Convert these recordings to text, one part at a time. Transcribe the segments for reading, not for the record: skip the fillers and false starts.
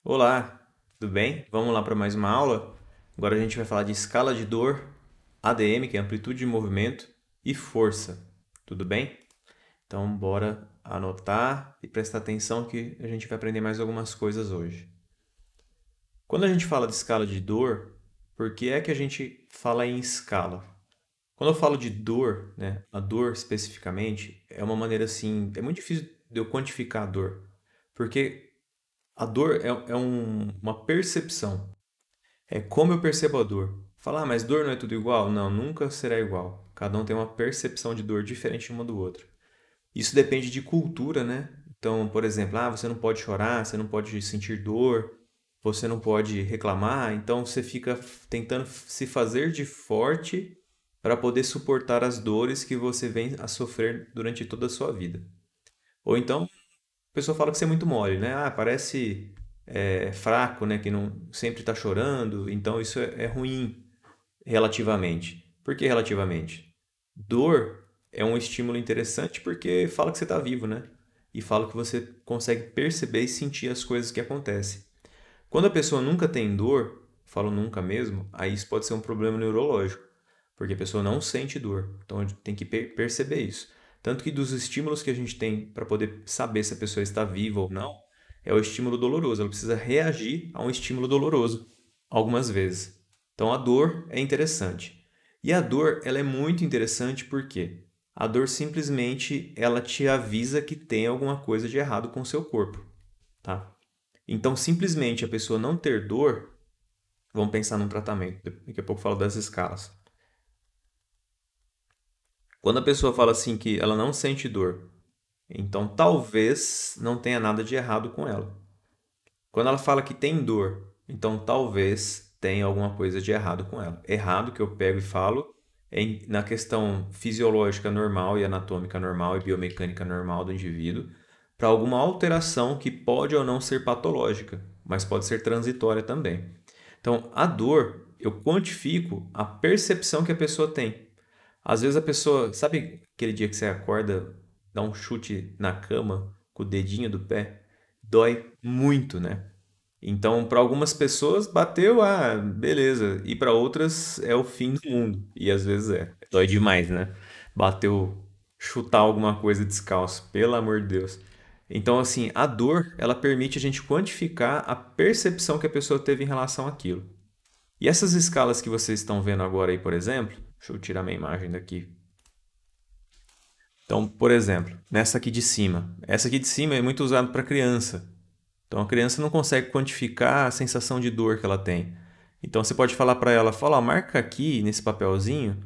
Olá, tudo bem? Vamos lá para mais uma aula? Agora a gente vai falar de escala de dor, ADM, que é amplitude de movimento, e força. Tudo bem? Então, bora anotar e prestar atenção que a gente vai aprender mais algumas coisas hoje. Quando a gente fala de escala de dor, por que é que a gente fala em escala? Quando eu falo de dor, né, a dor especificamente, é uma maneira assim, é muito difícil de eu quantificar a dor, porque a dor é uma percepção. É como eu percebo a dor. Falar, mas dor não é tudo igual? Não, nunca será igual. Cada um tem uma percepção de dor diferente uma do outro. Isso depende de cultura, né? Então, por exemplo, você não pode chorar, você não pode sentir dor, você não pode reclamar, então você fica tentando se fazer de forte para poder suportar as dores que você vem a sofrer durante toda a sua vida. Ou então, a pessoa fala que você é muito mole, né? Parece fraco, né? Que não sempre está chorando, então isso é ruim relativamente. Por que relativamente? Dor é um estímulo interessante porque fala que você está vivo, né? E fala que você consegue perceber e sentir as coisas que acontecem. Quando a pessoa nunca tem dor, falo nunca mesmo, aí isso pode ser um problema neurológico, porque a pessoa não sente dor. Então a gente tem que perceber isso. Tanto que dos estímulos que a gente tem para poder saber se a pessoa está viva ou não, é o estímulo doloroso. Ela precisa reagir a um estímulo doloroso algumas vezes. Então a dor é interessante. E a dor, ela é muito interessante porque a dor simplesmente ela te avisa que tem alguma coisa de errado com o seu corpo, tá? Então, simplesmente a pessoa não ter dor, vamos pensar num tratamento. Daqui a pouco eu falo das escalas. Quando a pessoa fala assim que ela não sente dor, então talvez não tenha nada de errado com ela. Quando ela fala que tem dor, então talvez tenha alguma coisa de errado com ela. Errado que eu pego e falo na questão fisiológica normal e anatômica normal e biomecânica normal do indivíduo, para alguma alteração que pode ou não ser patológica, mas pode ser transitória também. Então, a dor, eu quantifico a percepção que a pessoa tem. Às vezes a pessoa, sabe aquele dia que você acorda, dá um chute na cama com o dedinho do pé? Dói muito, né? Então, para algumas pessoas, bateu, beleza. E para outras, é o fim do mundo. E às vezes é. Dói demais, né? Bateu, chutar alguma coisa descalço, pelo amor de Deus. Então, assim, a dor, ela permite a gente quantificar a percepção que a pessoa teve em relação àquilo. E essas escalas que vocês estão vendo agora aí, por exemplo, deixa eu tirar minha imagem daqui. Então, por exemplo, nessa aqui de cima. Essa aqui de cima é muito usada para criança. Então a criança não consegue quantificar a sensação de dor que ela tem. Então você pode falar para ela, fala, marca aqui nesse papelzinho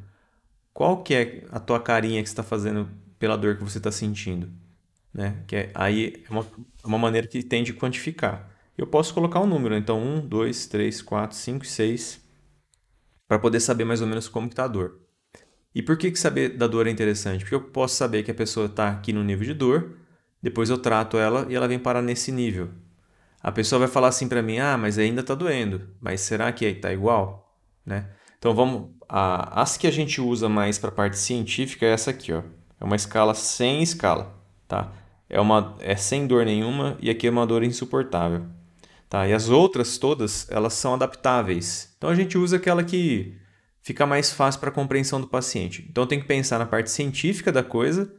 qual que é a tua carinha que você está fazendo pela dor que você está sentindo, né? Aí é uma maneira que tem de quantificar. Eu posso colocar um número, então 1, 2, 3, 4, 5, 6, para poder saber mais ou menos como está a dor. E por que saber da dor é interessante? Porque eu posso saber que a pessoa está aqui no nível de dor, depois eu trato ela e ela vem parar nesse nível. A pessoa vai falar assim para mim, mas ainda está doendo, mas será que está igual? Né? Então vamos, as que a gente usa mais para a parte científica é essa aqui, ó. É uma escala sem escala, tá? É sem dor nenhuma e aqui é uma dor insuportável, tá? E as outras todas, elas são adaptáveis. Então a gente usa aquela que fica mais fácil para a compreensão do paciente. Então eu tenho que pensar na parte científica da coisa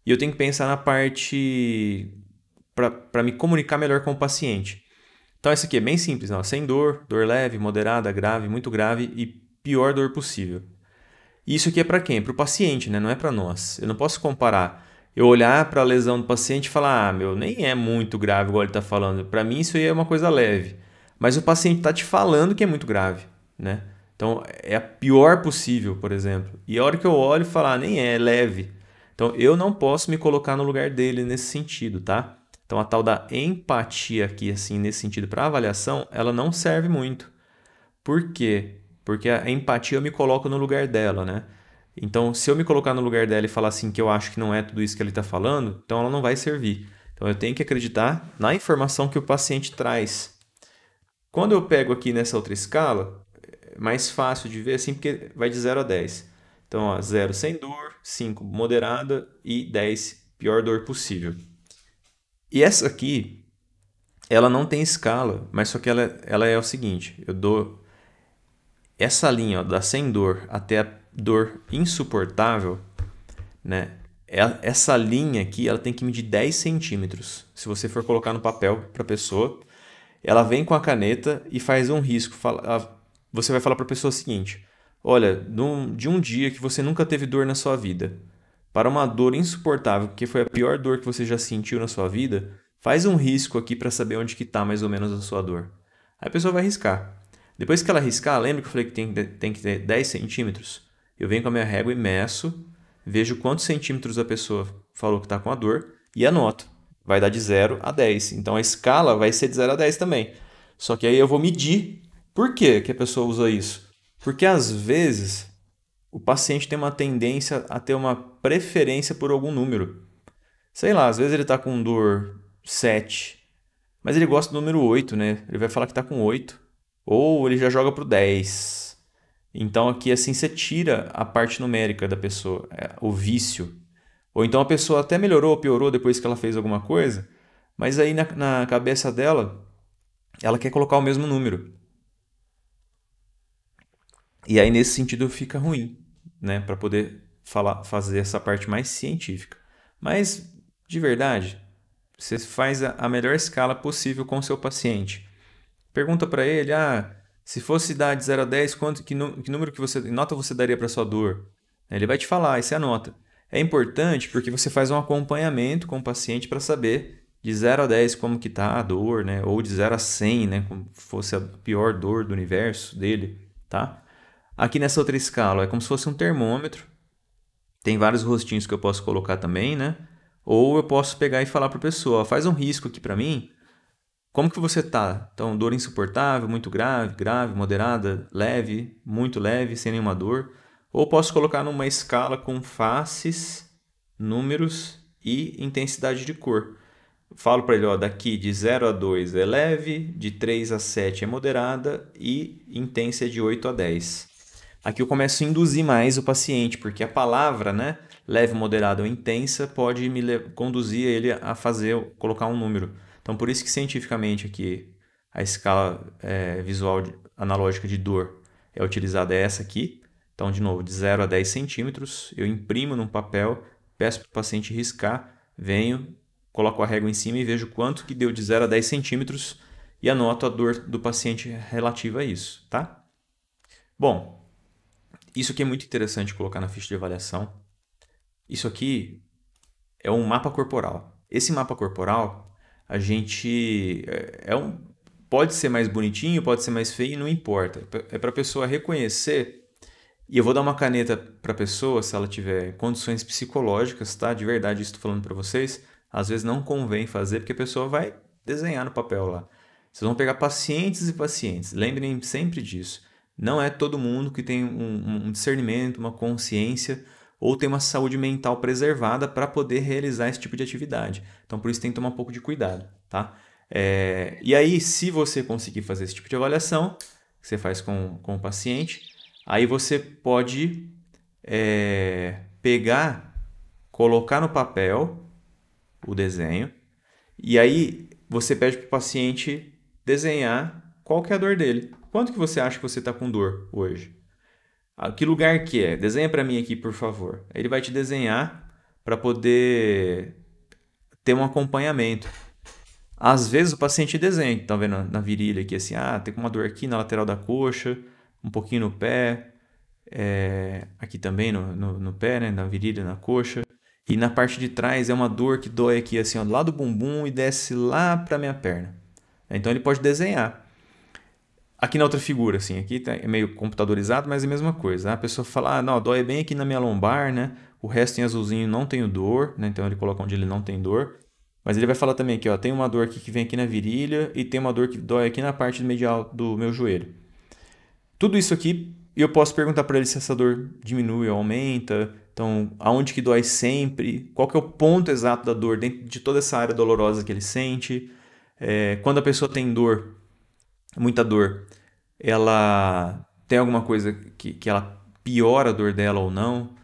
e eu tenho que pensar na parte para me comunicar melhor com o paciente. Então, essa aqui é bem simples, ó, sem dor, dor leve, moderada, grave, muito grave e pior dor possível. E isso aqui é para quem? Para o paciente, né? Não é para nós. Eu não posso comparar. Eu olhar para a lesão do paciente e falar, meu, nem é muito grave igual ele está falando. Para mim, isso aí é uma coisa leve. Mas o paciente está te falando que é muito grave, né? Então, é a pior possível, por exemplo. E a hora que eu olho e falar, nem é leve. Então, eu não posso me colocar no lugar dele nesse sentido, tá? Então, a tal da empatia aqui, assim, nesse sentido, para avaliação, ela não serve muito. Por quê? Porque a empatia eu me coloco no lugar dela, né? Então, se eu me colocar no lugar dela e falar assim que eu acho que não é tudo isso que ele está falando, então ela não vai servir. Então, eu tenho que acreditar na informação que o paciente traz. Quando eu pego aqui nessa outra escala, é mais fácil de ver assim, porque vai de 0 a 10. Então, ó, 0 sem dor, 5 moderada e 10 pior dor possível. E essa aqui ela não tem escala, mas só que ela é o seguinte, eu dou essa linha, ó, da sem dor até a dor insuportável, né? Essa linha aqui, ela tem que medir 10 centímetros. Se você for colocar no papel para a pessoa, ela vem com a caneta e faz um risco. Você vai falar para a pessoa o seguinte: olha, de um dia que você nunca teve dor na sua vida, para uma dor insuportável, que foi a pior dor que você já sentiu na sua vida, faz um risco aqui para saber onde que está mais ou menos a sua dor. Aí a pessoa vai riscar. Depois que ela riscar, lembra que eu falei que tem que ter 10 centímetros? Eu venho com a minha régua e meço, vejo quantos centímetros a pessoa falou que está com a dor e anoto. Vai dar de 0 a 10. Então a escala vai ser de 0 a 10 também. Só que aí eu vou medir. Por que que a pessoa usa isso? Porque às vezes o paciente tem uma tendência a ter uma preferência por algum número. Sei lá, às vezes ele está com dor 7, mas ele gosta do número 8, né? Ele vai falar que está com 8. Ou ele já joga para o 10. Então aqui assim você tira a parte numérica da pessoa, o vício. Ou então a pessoa até melhorou ou piorou depois que ela fez alguma coisa, mas aí na cabeça dela, ela quer colocar o mesmo número. E aí nesse sentido fica ruim, né? Para poder fazer essa parte mais científica. Mas, de verdade, você faz a melhor escala possível com o seu paciente. Pergunta para ele, se fosse dar de 0 a 10, que número que nota você daria para sua dor? Ele vai te falar, e você anota. É importante porque você faz um acompanhamento com o paciente para saber de 0 a 10 como que está a dor, né? Ou de 0 a 100, né? Como fosse a pior dor do universo dele, tá? Aqui nessa outra escala é como se fosse um termômetro. Tem vários rostinhos que eu posso colocar também, né? Ou eu posso pegar e falar para a pessoa, faz um risco aqui para mim. Como que você tá? Então, dor insuportável, muito grave, grave, moderada, leve, muito leve, sem nenhuma dor. Ou posso colocar numa escala com faces, números e intensidade de cor. Falo para ele, ó, daqui de 0 a 2 é leve, de 3 a 7 é moderada e intensa é de 8 a 10. Aqui eu começo a induzir mais o paciente, porque a palavra, né, leve, moderada ou intensa pode conduzir ele a colocar um número. Então, por isso que cientificamente aqui a escala visual analógica de dor é utilizada essa aqui. Então, de novo, de 0 a 10 centímetros, eu imprimo num papel, peço para o paciente riscar, venho, coloco a régua em cima e vejo quanto que deu de 0 a 10 centímetros e anoto a dor do paciente relativa a isso, tá? Bom, isso aqui é muito interessante colocar na ficha de avaliação. Isso aqui é um mapa corporal. Esse mapa corporal, a gente pode ser mais bonitinho, pode ser mais feio, não importa. É para a pessoa reconhecer. E eu vou dar uma caneta para a pessoa se ela tiver condições psicológicas, tá? De verdade, isso estou falando para vocês. Às vezes não convém fazer porque a pessoa vai desenhar no papel lá. Vocês vão pegar pacientes e pacientes. Lembrem sempre disso. Não é todo mundo que tem um discernimento, uma consciência ou tem uma saúde mental preservada para poder realizar esse tipo de atividade. Então, por isso tem que tomar um pouco de cuidado, tá? E aí, se você conseguir fazer esse tipo de avaliação, que você faz com o paciente, aí você pode pegar, colocar no papel o desenho, e aí você pede para o paciente desenhar qual que é a dor dele. Quanto que você acha que você está com dor hoje? Que lugar que é? Desenha para mim aqui, por favor. Aí ele vai te desenhar para poder ter um acompanhamento. Às vezes o paciente desenha, tá vendo na virilha aqui assim, tem uma dor aqui na lateral da coxa, um pouquinho no pé, aqui também no pé, né, na virilha, na coxa. E na parte de trás é uma dor que dói aqui assim, ó, do lado do bumbum e desce lá para minha perna. Então ele pode desenhar. Aqui na outra figura, assim, aqui é meio computadorizado, mas é a mesma coisa. A pessoa fala, não, dói bem aqui na minha lombar, né? O resto em azulzinho não tenho dor, né? Então ele coloca onde ele não tem dor. Mas ele vai falar também aqui, ó, tem uma dor aqui que vem aqui na virilha e tem uma dor que dói aqui na parte medial do meu joelho. Tudo isso aqui, eu posso perguntar para ele se essa dor diminui ou aumenta. Então, aonde que dói sempre? Qual que é o ponto exato da dor dentro de toda essa área dolorosa que ele sente? Quando a pessoa tem dor, muita dor, ela tem alguma coisa que ela piora a dor dela ou não,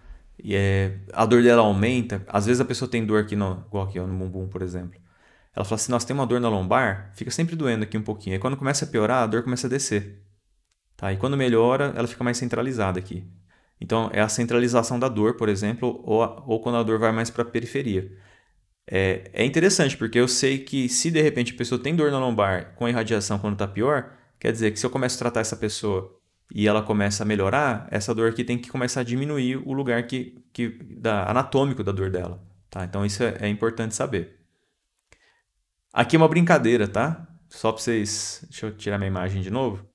a dor dela aumenta. Às vezes a pessoa tem dor aqui igual aqui ó, no bumbum, por exemplo. ela fala assim, nossa, tem uma dor na lombar, fica sempre doendo aqui um pouquinho. Aí quando começa a piorar, a dor começa a descer. Tá? E quando melhora, ela fica mais centralizada aqui. Então, é a centralização da dor, por exemplo, ou quando a dor vai mais para a periferia. É interessante, porque eu sei que se de repente a pessoa tem dor na lombar com irradiação quando está pior, quer dizer que se eu começo a tratar essa pessoa e ela começa a melhorar, essa dor aqui tem que começar a diminuir o lugar anatômico da dor dela. Tá? Então isso é importante saber. Aqui é uma brincadeira, tá? Só para vocês... Deixa eu tirar minha imagem de novo.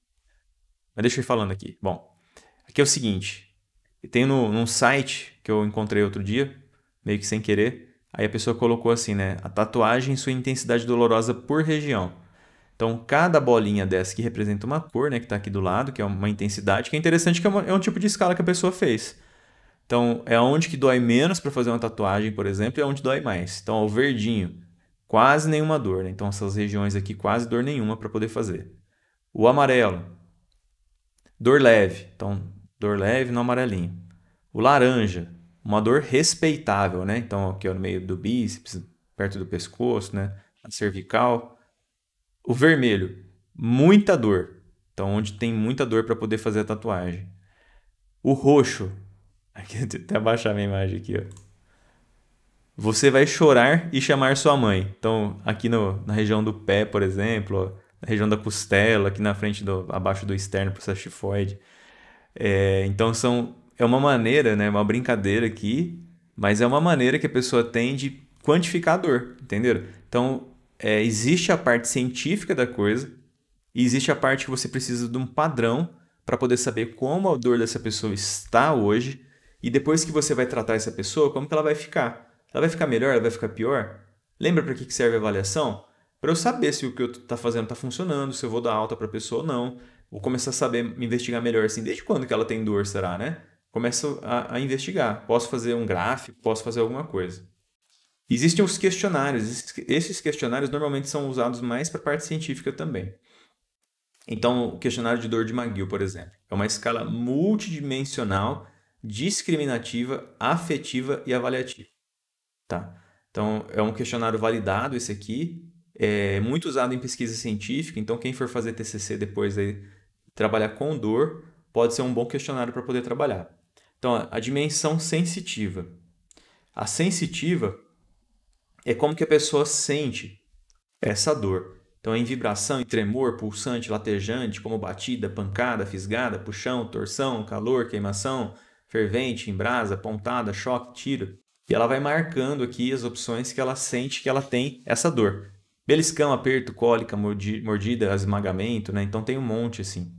Mas deixa eu ir falando aqui. Bom, aqui é o seguinte. Tem num site que eu encontrei outro dia, meio que sem querer. Aí a pessoa colocou assim, né? A tatuagem e sua intensidade dolorosa por região. Então, cada bolinha dessa que representa uma cor, né? Que está aqui do lado, que é uma intensidade, que é interessante que é um tipo de escala que a pessoa fez. Então, é onde que dói menos para fazer uma tatuagem, por exemplo, e é onde dói mais. Então, o verdinho, quase nenhuma dor, né? Então, essas regiões aqui, quase dor nenhuma para poder fazer. O amarelo, dor leve. Então, dor leve no amarelinho. O laranja, uma dor respeitável, né? Então, aqui no meio do bíceps, perto do pescoço, né? A cervical. O vermelho, muita dor. Então, onde tem muita dor para poder fazer a tatuagem. O roxo, aqui, até abaixar minha imagem aqui, ó. Você vai chorar e chamar sua mãe. Então, aqui na região do pé, por exemplo, ó, na região da costela, aqui na frente, abaixo do externo, processo tifoide. Então, é uma maneira, né, uma brincadeira aqui, mas é uma maneira que a pessoa tem de quantificar a dor, entenderam? Então, existe a parte científica da coisa e existe a parte que você precisa de um padrão para poder saber como a dor dessa pessoa está hoje e depois que você vai tratar essa pessoa, como que ela vai ficar. Ela vai ficar melhor? Ela vai ficar pior? Lembra para que serve a avaliação? Para eu saber se o que eu estou fazendo está funcionando, se eu vou dar alta para a pessoa ou não. Vou começar a saber me investigar melhor assim. Desde quando que ela tem dor, será, né? Começo a investigar. Posso fazer um gráfico, posso fazer alguma coisa. Existem os questionários. Esses questionários normalmente são usados mais para a parte científica também. Então, o questionário de dor de McGill, por exemplo, é uma escala multidimensional, discriminativa, afetiva e avaliativa. Tá? Então, é um questionário validado esse aqui, é muito usado em pesquisa científica, então quem for fazer TCC depois aí, trabalhar com dor, pode ser um bom questionário para poder trabalhar. Então, a dimensão sensitiva. A sensitiva é como que a pessoa sente essa dor. Então, em vibração, em tremor, pulsante, latejante, como batida, pancada, fisgada, puxão, torção, calor, queimação, fervente, embrasa, pontada, choque, tiro. E ela vai marcando aqui as opções que ela sente que ela tem essa dor. Beliscão, aperto, cólica, mordida, esmagamento, né? Então tem um monte assim.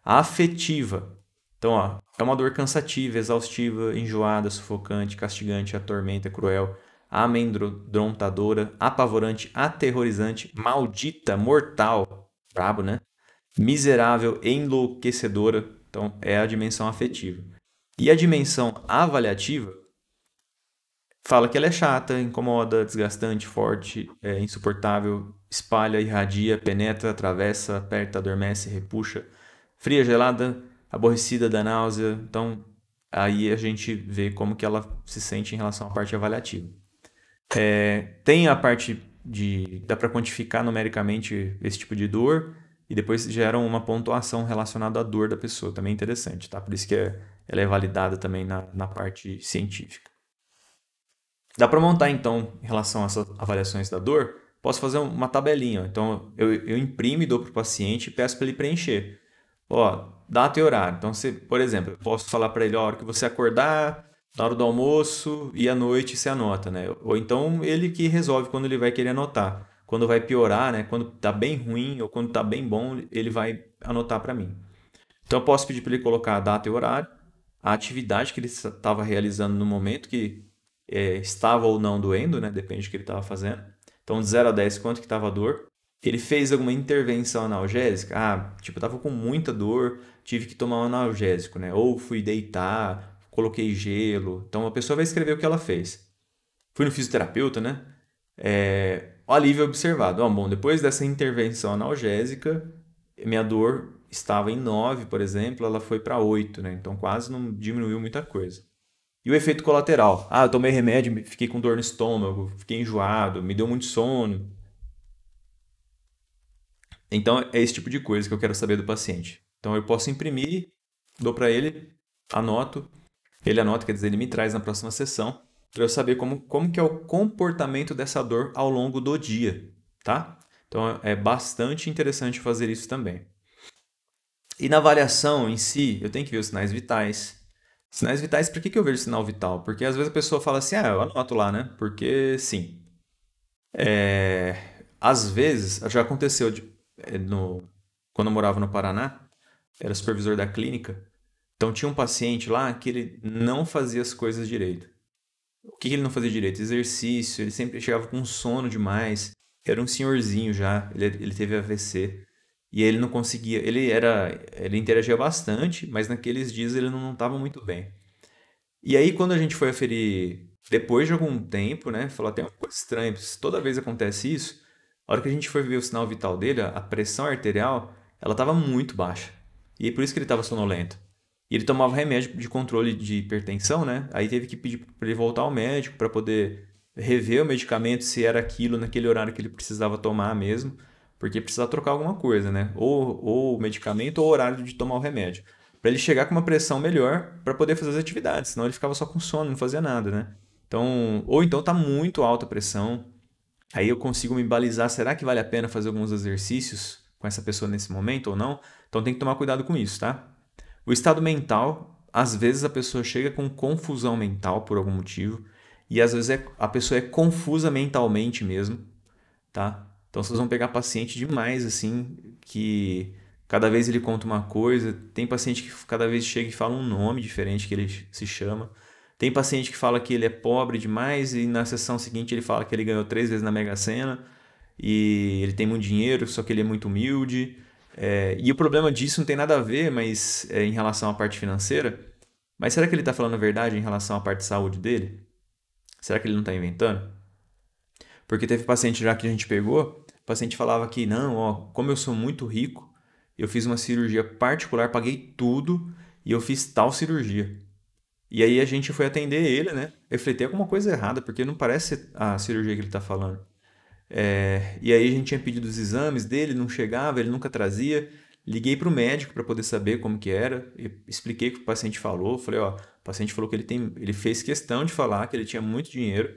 A afetiva. Então, ó, é uma dor cansativa, exaustiva, enjoada, sufocante, castigante, atormenta, cruel, amedrontadora, apavorante, aterrorizante, maldita, mortal, brabo, né? Miserável, enlouquecedora. Então, é a dimensão afetiva. E a dimensão avaliativa fala que ela é chata, incomoda, desgastante, forte, insuportável, espalha, irradia, penetra, atravessa, aperta, adormece, repuxa, fria, gelada, aborrecida, dá náusea. Então, aí a gente vê como que ela se sente em relação à parte avaliativa. Tem a parte dá para quantificar numericamente esse tipo de dor e depois geram uma pontuação relacionada à dor da pessoa. Também é interessante, tá? Por isso que ela é validada também na parte científica. Dá para montar, então, em relação a essas avaliações da dor, posso fazer uma tabelinha. Então, eu imprimo e dou para o paciente e peço para ele preencher. Ó, data e horário. Então, por exemplo, eu posso falar para ele, ó, a hora que você acordar, na hora do almoço e à noite você anota, né? Ou então ele que resolve quando ele vai querer anotar. Quando vai piorar, né? Quando tá bem ruim ou quando tá bem bom, ele vai anotar para mim. Então, eu posso pedir para ele colocar a data e horário, a atividade que ele estava realizando no momento que estava ou não doendo, né? Depende do que ele estava fazendo. Então, de 0 a 10, quanto que estava a dor? Ele fez alguma intervenção analgésica? Eu estava com muita dor, tive que tomar um analgésico, né? Ou fui deitar, coloquei gelo. Então, a pessoa vai escrever o que ela fez. Fui no fisioterapeuta, né? O alívio observado. Bom, depois dessa intervenção analgésica, minha dor estava em 9, por exemplo, ela foi para 8, né? Então, quase não diminuiu muita coisa. E o efeito colateral? Eu tomei remédio, fiquei com dor no estômago, fiquei enjoado, me deu muito sono. Então, é esse tipo de coisa que eu quero saber do paciente. Então, eu posso imprimir, dou para ele, anoto, ele anota, quer dizer, ele me traz na próxima sessão, para eu saber como que é o comportamento dessa dor ao longo do dia, tá? Então, é bastante interessante fazer isso também. E na avaliação em si, eu tenho que ver os sinais vitais. Sinais vitais, por que eu vejo sinal vital? Porque às vezes a pessoa fala assim, eu anoto lá, né? Porque sim. Às vezes, já aconteceu quando eu morava no Paraná, era supervisor da clínica, então tinha um paciente lá que ele não fazia as coisas direito. O que ele não fazia direito? Exercício, ele sempre chegava com sono demais, era um senhorzinho já, ele teve AVC, e aí ele não conseguia, ele interagia bastante, mas naqueles dias ele não estava muito bem. E aí, quando a gente foi aferir, depois de algum tempo, né, falou até uma coisa estranha, toda vez acontece isso, a hora que a gente foi ver o sinal vital dele, a pressão arterial, ela estava muito baixa. E por isso que ele estava sonolento. E ele tomava remédio de controle de hipertensão, né? Aí teve que pedir para ele voltar ao médico para poder rever o medicamento, se era aquilo naquele horário que ele precisava tomar mesmo, porque precisava trocar alguma coisa, né? Ou o medicamento ou o horário de tomar o remédio para ele chegar com uma pressão melhor para poder fazer as atividades, senão ele ficava só com sono, não fazia nada, né? Então, ou então tá muito alta a pressão, aí eu consigo me balizar, será que vale a pena fazer alguns exercícios com essa pessoa nesse momento ou não? Então tem que tomar cuidado com isso, tá? O estado mental, às vezes a pessoa chega com confusão mental por algum motivo, e às vezes a pessoa é confusa mentalmente mesmo, tá? Então vocês vão pegar paciente demais, assim, que cada vez ele conta uma coisa. Tem paciente que cada vez chega e fala um nome diferente que ele se chama. Tem paciente que fala que ele é pobre demais e na sessão seguinte ele fala que ele ganhou 3 vezes na Mega Sena e ele tem muito dinheiro, só que ele é muito humilde. E o problema disso não tem nada a ver, mas em relação à parte financeira. Mas será que ele está falando a verdade em relação à parte de saúde dele? Será que ele não está inventando? Porque teve paciente já que a gente pegou, o paciente falava que não, ó, como eu sou muito rico, eu fiz uma cirurgia particular, paguei tudo e eu fiz tal cirurgia. E aí a gente foi atender ele, né? Eu falei, tem alguma coisa errada, porque não parece a cirurgia que ele está falando. E aí a gente tinha pedido os exames dele, não chegava, ele nunca trazia. Liguei para o médico para poder saber como que era. Eu expliquei o que o paciente falou. Falei, ó, o paciente falou que ele fez questão de falar que ele tinha muito dinheiro,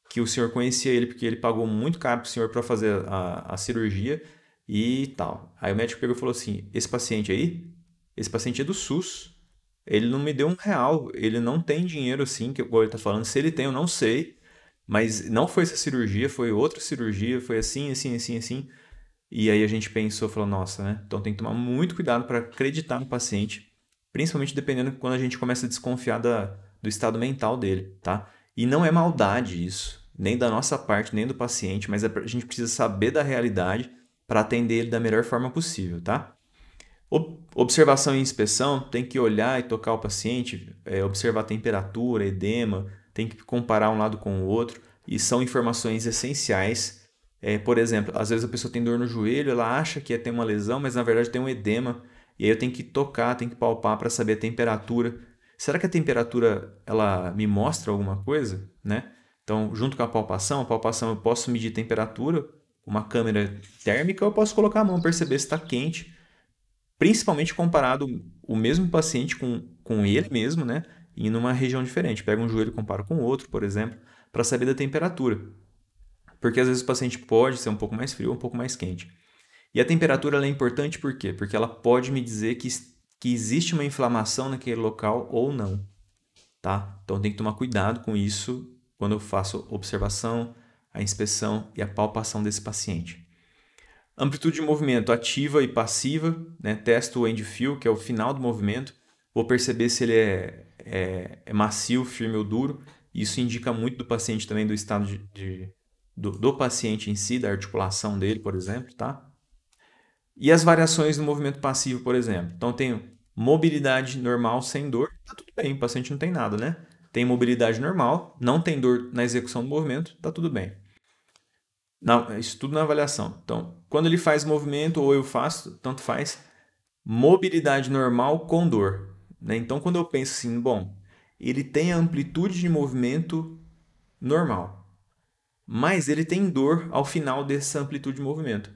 que o senhor conhecia ele porque ele pagou muito caro para o senhor para fazer a cirurgia e tal. Aí o médico pegou e falou assim, esse paciente é do SUS, ele não me deu R$ 1, ele não tem dinheiro assim, que igual ele está falando, se ele tem eu não sei, mas não foi essa cirurgia, foi outra cirurgia, foi assim, assim, assim, assim. E aí a gente pensou, falou, nossa, né? Então tem que tomar muito cuidado para acreditar no paciente, principalmente dependendo quando a gente começa a desconfiar do estado mental dele, tá? E não é maldade isso, nem da nossa parte, nem do paciente, mas a gente precisa saber da realidade para atender ele da melhor forma possível, tá? Observação e inspeção, tem que olhar e tocar o paciente, observar a temperatura, edema, tem que comparar um lado com o outro, e são informações essenciais. Por exemplo, às vezes a pessoa tem dor no joelho, ela acha que tem uma lesão, mas na verdade tem um edema, e aí eu tenho que tocar, tenho que palpar para saber a temperatura. Será que a temperatura ela me mostra alguma coisa, né? Então, junto com a palpação eu posso medir temperatura, uma câmera térmica, eu posso colocar a mão, perceber se está quente, principalmente comparado o mesmo paciente com ele mesmo, né? E numa região diferente. Pega um joelho e compara com o outro, por exemplo, para saber da temperatura. Porque às vezes o paciente pode ser um pouco mais frio ou um pouco mais quente. E a temperatura ela é importante por quê? Porque ela pode me dizer que existe uma inflamação naquele local ou não. Tá? Então tem que tomar cuidado com isso quando eu faço observação, a inspeção e a palpação desse paciente. Amplitude de movimento ativa e passiva, né? Testo o end feel, que é o final do movimento. Vou perceber se ele é macio, firme ou duro. Isso indica muito do paciente também, do estado do paciente em si, da articulação dele, por exemplo. Tá? E as variações no movimento passivo, por exemplo. Então, eu tenho mobilidade normal sem dor. Tá tudo bem, o paciente não tem nada, né? Tem mobilidade normal, não tem dor na execução do movimento, tá tudo bem. Isso tudo na avaliação. Então, quando ele faz movimento ou eu faço, tanto faz, mobilidade normal com dor. Né? Então, quando eu penso assim, bom, ele tem a amplitude de movimento normal, mas ele tem dor ao final dessa amplitude de movimento.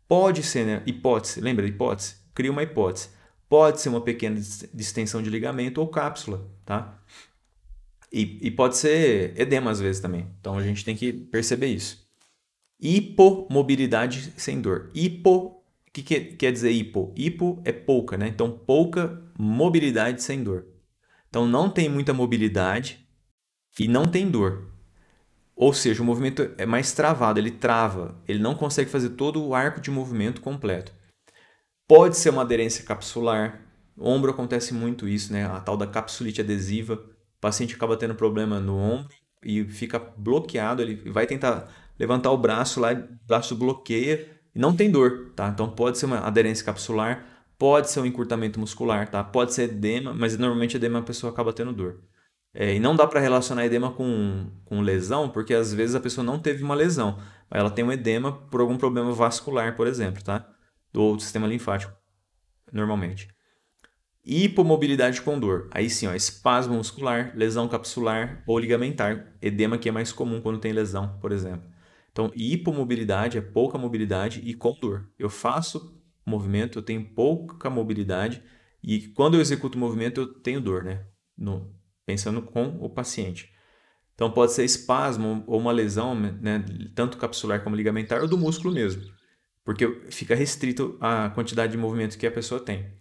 Pode ser, né? Hipótese, lembra da hipótese? Cria uma hipótese. Pode ser uma pequena distensão de ligamento ou cápsula, tá? E pode ser edema às vezes também. Então a gente tem que perceber isso. Hipomobilidade sem dor. O que quer dizer hipo? Hipo é pouca, né? Então pouca mobilidade sem dor. Então não tem muita mobilidade e não tem dor. Ou seja, o movimento é mais travado, ele trava, ele não consegue fazer todo o arco de movimento completo. Pode ser uma aderência capsular. No ombro acontece muito isso, né? A tal da capsulite adesiva. O paciente acaba tendo problema no ombro e fica bloqueado, ele vai tentar levantar o braço lá, o braço bloqueia e não tem dor, tá? Então pode ser uma aderência capsular, pode ser um encurtamento muscular, tá? Pode ser edema, mas normalmente edema a pessoa acaba tendo dor. E não dá para relacionar edema com lesão, porque às vezes a pessoa não teve uma lesão, mas ela tem um edema por algum problema vascular, por exemplo, tá? Do sistema linfático, normalmente. Hipomobilidade com dor. Aí sim, ó, espasmo muscular, lesão capsular ou ligamentar. Edema que é mais comum quando tem lesão, por exemplo. Então, hipomobilidade é pouca mobilidade e com dor. Eu faço movimento, eu tenho pouca mobilidade e quando eu executo o movimento eu tenho dor, né? Pensando com o paciente. Então, pode ser espasmo ou uma lesão, né? Tanto capsular como ligamentar ou do músculo mesmo. Porque fica restrito a quantidade de movimento que a pessoa tem.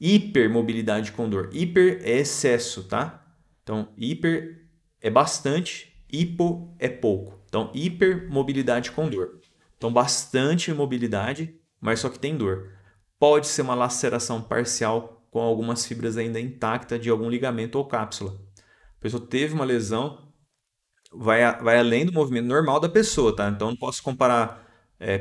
Hipermobilidade com dor. Hiper é excesso, tá? Então, hiper é bastante, hipo é pouco. Então, hipermobilidade com dor. Então, bastante mobilidade, mas só que tem dor. Pode ser uma laceração parcial com algumas fibras ainda intactas de algum ligamento ou cápsula. A pessoa teve uma lesão, vai além do movimento normal da pessoa, tá? Então, não posso comparar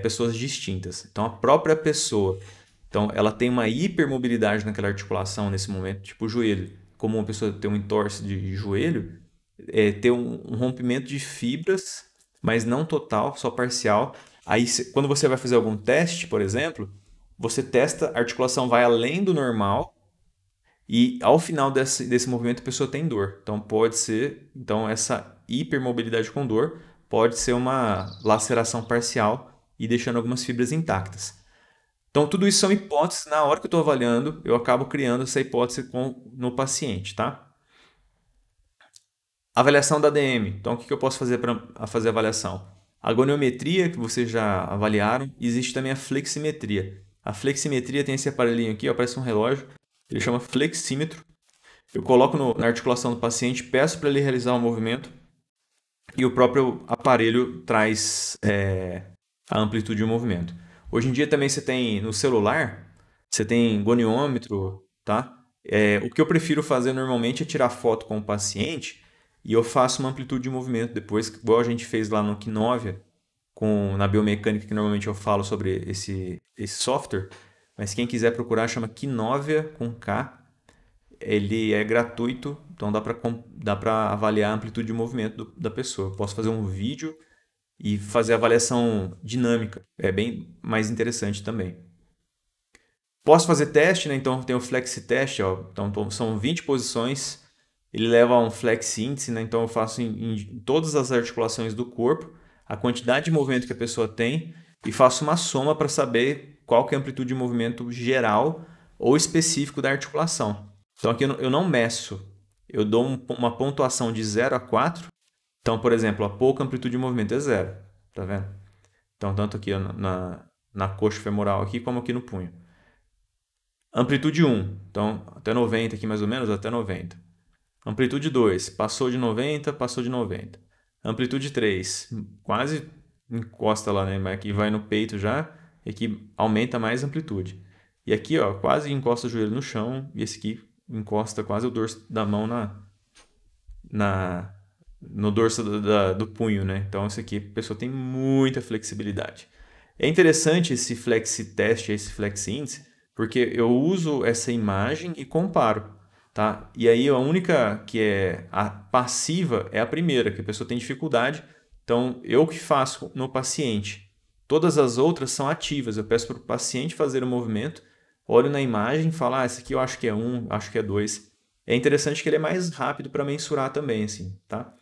pessoas distintas. Então, a própria pessoa... Então, ela tem uma hipermobilidade naquela articulação nesse momento, tipo o joelho. Como uma pessoa tem um entorse de joelho, ter um rompimento de fibras, mas não total, só parcial. Aí, quando você vai fazer algum teste, por exemplo, você testa, a articulação vai além do normal e ao final desse movimento a pessoa tem dor. Então, pode ser, essa hipermobilidade com dor pode ser uma laceração parcial e deixando algumas fibras intactas. Então, tudo isso são hipóteses. Na hora que eu estou avaliando, eu acabo criando essa hipótese no paciente, tá? Avaliação da ADM. Então, o que eu posso fazer para fazer a avaliação? A goniometria, que vocês já avaliaram. Existe também a fleximetria. A fleximetria tem esse aparelhinho aqui, ó, parece um relógio. Ele chama flexímetro. Eu coloco na articulação do paciente, peço para ele realizar um movimento e o próprio aparelho traz a amplitude do movimento. Hoje em dia também você tem no celular, você tem goniômetro, tá? O que eu prefiro fazer normalmente é tirar foto com o paciente e eu faço uma amplitude de movimento depois, igual a gente fez lá no Kinovia, na biomecânica, que normalmente eu falo sobre esse software, mas quem quiser procurar chama Kinovia com K. Ele é gratuito, então dá para avaliar a amplitude de movimento da pessoa. Eu posso fazer um vídeo e fazer a avaliação dinâmica. É bem mais interessante também. Posso fazer teste, né? Então tem o Flex Test, ó. Então são 20 posições. Ele leva a um Flex Índice, né? Então eu faço em todas as articulações do corpo a quantidade de movimento que a pessoa tem e faço uma soma para saber qual que é a amplitude de movimento geral ou específico da articulação. Então aqui eu não meço, eu dou uma pontuação de 0 a 4. Então, por exemplo, a pouca amplitude de movimento é 0, tá vendo? Então, tanto aqui na coxa femoral aqui, como aqui no punho. Amplitude 1, então até 90 aqui mais ou menos, até 90. Amplitude 2, passou de 90, passou de 90. Amplitude 3, quase encosta lá, né? Mas aqui vai no peito já, e aqui aumenta mais a amplitude. E aqui, ó, quase encosta o joelho no chão, e esse aqui encosta quase o dorso da mão no dorso do punho, né? Então, esse aqui a pessoa tem muita flexibilidade. É interessante esse Flexi Test, esse Flexi Índice, porque eu uso essa imagem e comparo, tá? E aí a única que é a passiva é a primeira, que a pessoa tem dificuldade. Então, eu que faço no paciente. Todas as outras são ativas. Eu peço para o paciente fazer o movimento, olho na imagem e falo, esse aqui eu acho que é 1, acho que é 2. É interessante que ele é mais rápido para mensurar também, assim, tá?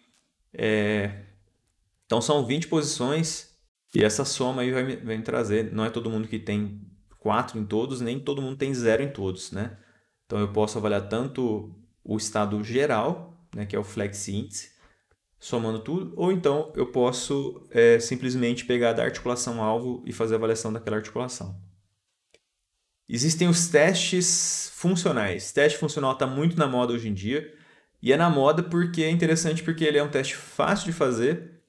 Então, são 20 posições E essa soma aí vai me trazer, não é todo mundo que tem 4 em todos, nem todo mundo tem 0 em todos, né? Então eu posso avaliar tanto o estado geral, né, que é o Flex Índice, somando tudo, ou então eu posso simplesmente pegar da articulação-alvo e fazer a avaliação daquela articulação. Existem os testes funcionais. Teste funcional está muito na moda hoje em dia, e é na moda porque é interessante porque ele é um teste fácil de fazer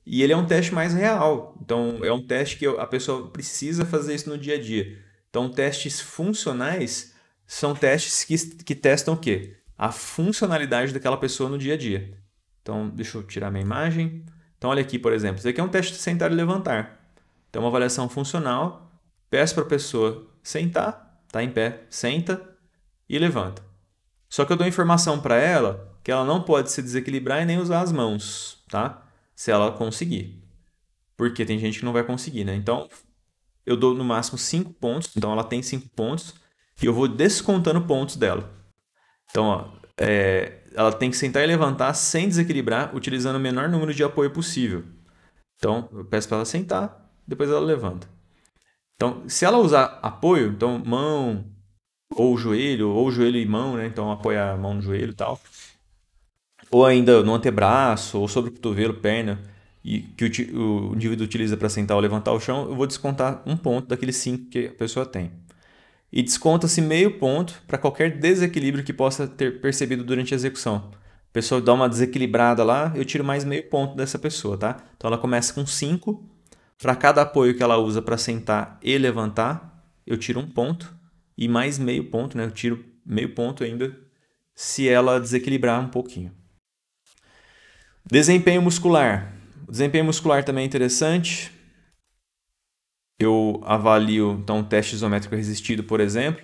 e ele é um teste mais real. Então, é um teste que a pessoa precisa fazer isso no dia a dia. Então, testes funcionais são testes que testam o quê? A funcionalidade daquela pessoa no dia a dia. Então, deixa eu tirar minha imagem. Então, olha aqui, por exemplo. Isso aqui é um teste de sentar e levantar. Então, uma avaliação funcional. Peço para a pessoa sentar, tá em pé, senta e levanta. Só que eu dou informação para ela que ela não pode se desequilibrar e nem usar as mãos, tá? Se ela conseguir. Porque tem gente que não vai conseguir, né? Então, eu dou no máximo 5 pontos. Então, ela tem 5 pontos e eu vou descontando pontos dela. Então, ó, ela tem que sentar e levantar sem desequilibrar, utilizando o menor número de apoio possível. Então, eu peço para ela sentar, depois ela levanta. Então, se ela usar apoio, então mão ou joelho e mão, né? Então, apoia a mão no joelho e tal. Ou ainda no antebraço, ou sobre o cotovelo, perna, e que o indivíduo utiliza para sentar ou levantar o chão, eu vou descontar um ponto daqueles 5 que a pessoa tem. E desconta-se meio ponto para qualquer desequilíbrio que possa ter percebido durante a execução. A pessoa dá uma desequilibrada lá, eu tiro mais meio ponto dessa pessoa, tá? Então ela começa com 5. Para cada apoio que ela usa para sentar e levantar, eu tiro 1 ponto. E mais meio ponto, né? Eu tiro meio ponto ainda se ela desequilibrar um pouquinho. Desempenho muscular. O desempenho muscular também é interessante. Eu avalio então o teste isométrico resistido, por exemplo,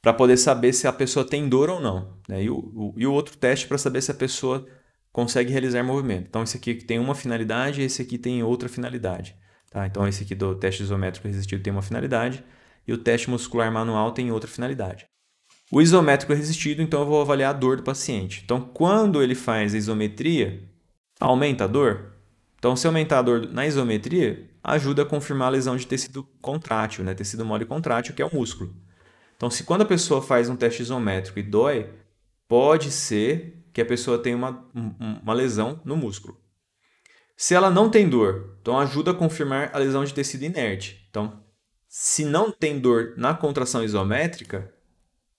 para poder saber se a pessoa tem dor ou não, né? E o outro teste para saber se a pessoa consegue realizar movimento. Então, esse aqui tem uma finalidade e esse aqui tem outra finalidade. Tá? Então, esse aqui do teste isométrico resistido tem uma finalidade e o teste muscular manual tem outra finalidade. O isométrico resistido, então, eu vou avaliar a dor do paciente. Então, quando ele faz a isometria, aumenta a dor? Então, se aumentar a dor na isometria, ajuda a confirmar a lesão de tecido contrátil, né? Tecido mole contrátil, que é o músculo. Então, se quando a pessoa faz um teste isométrico e dói, pode ser que a pessoa tenha uma lesão no músculo. Se ela não tem dor, então ajuda a confirmar a lesão de tecido inerte. Então, se não tem dor na contração isométrica,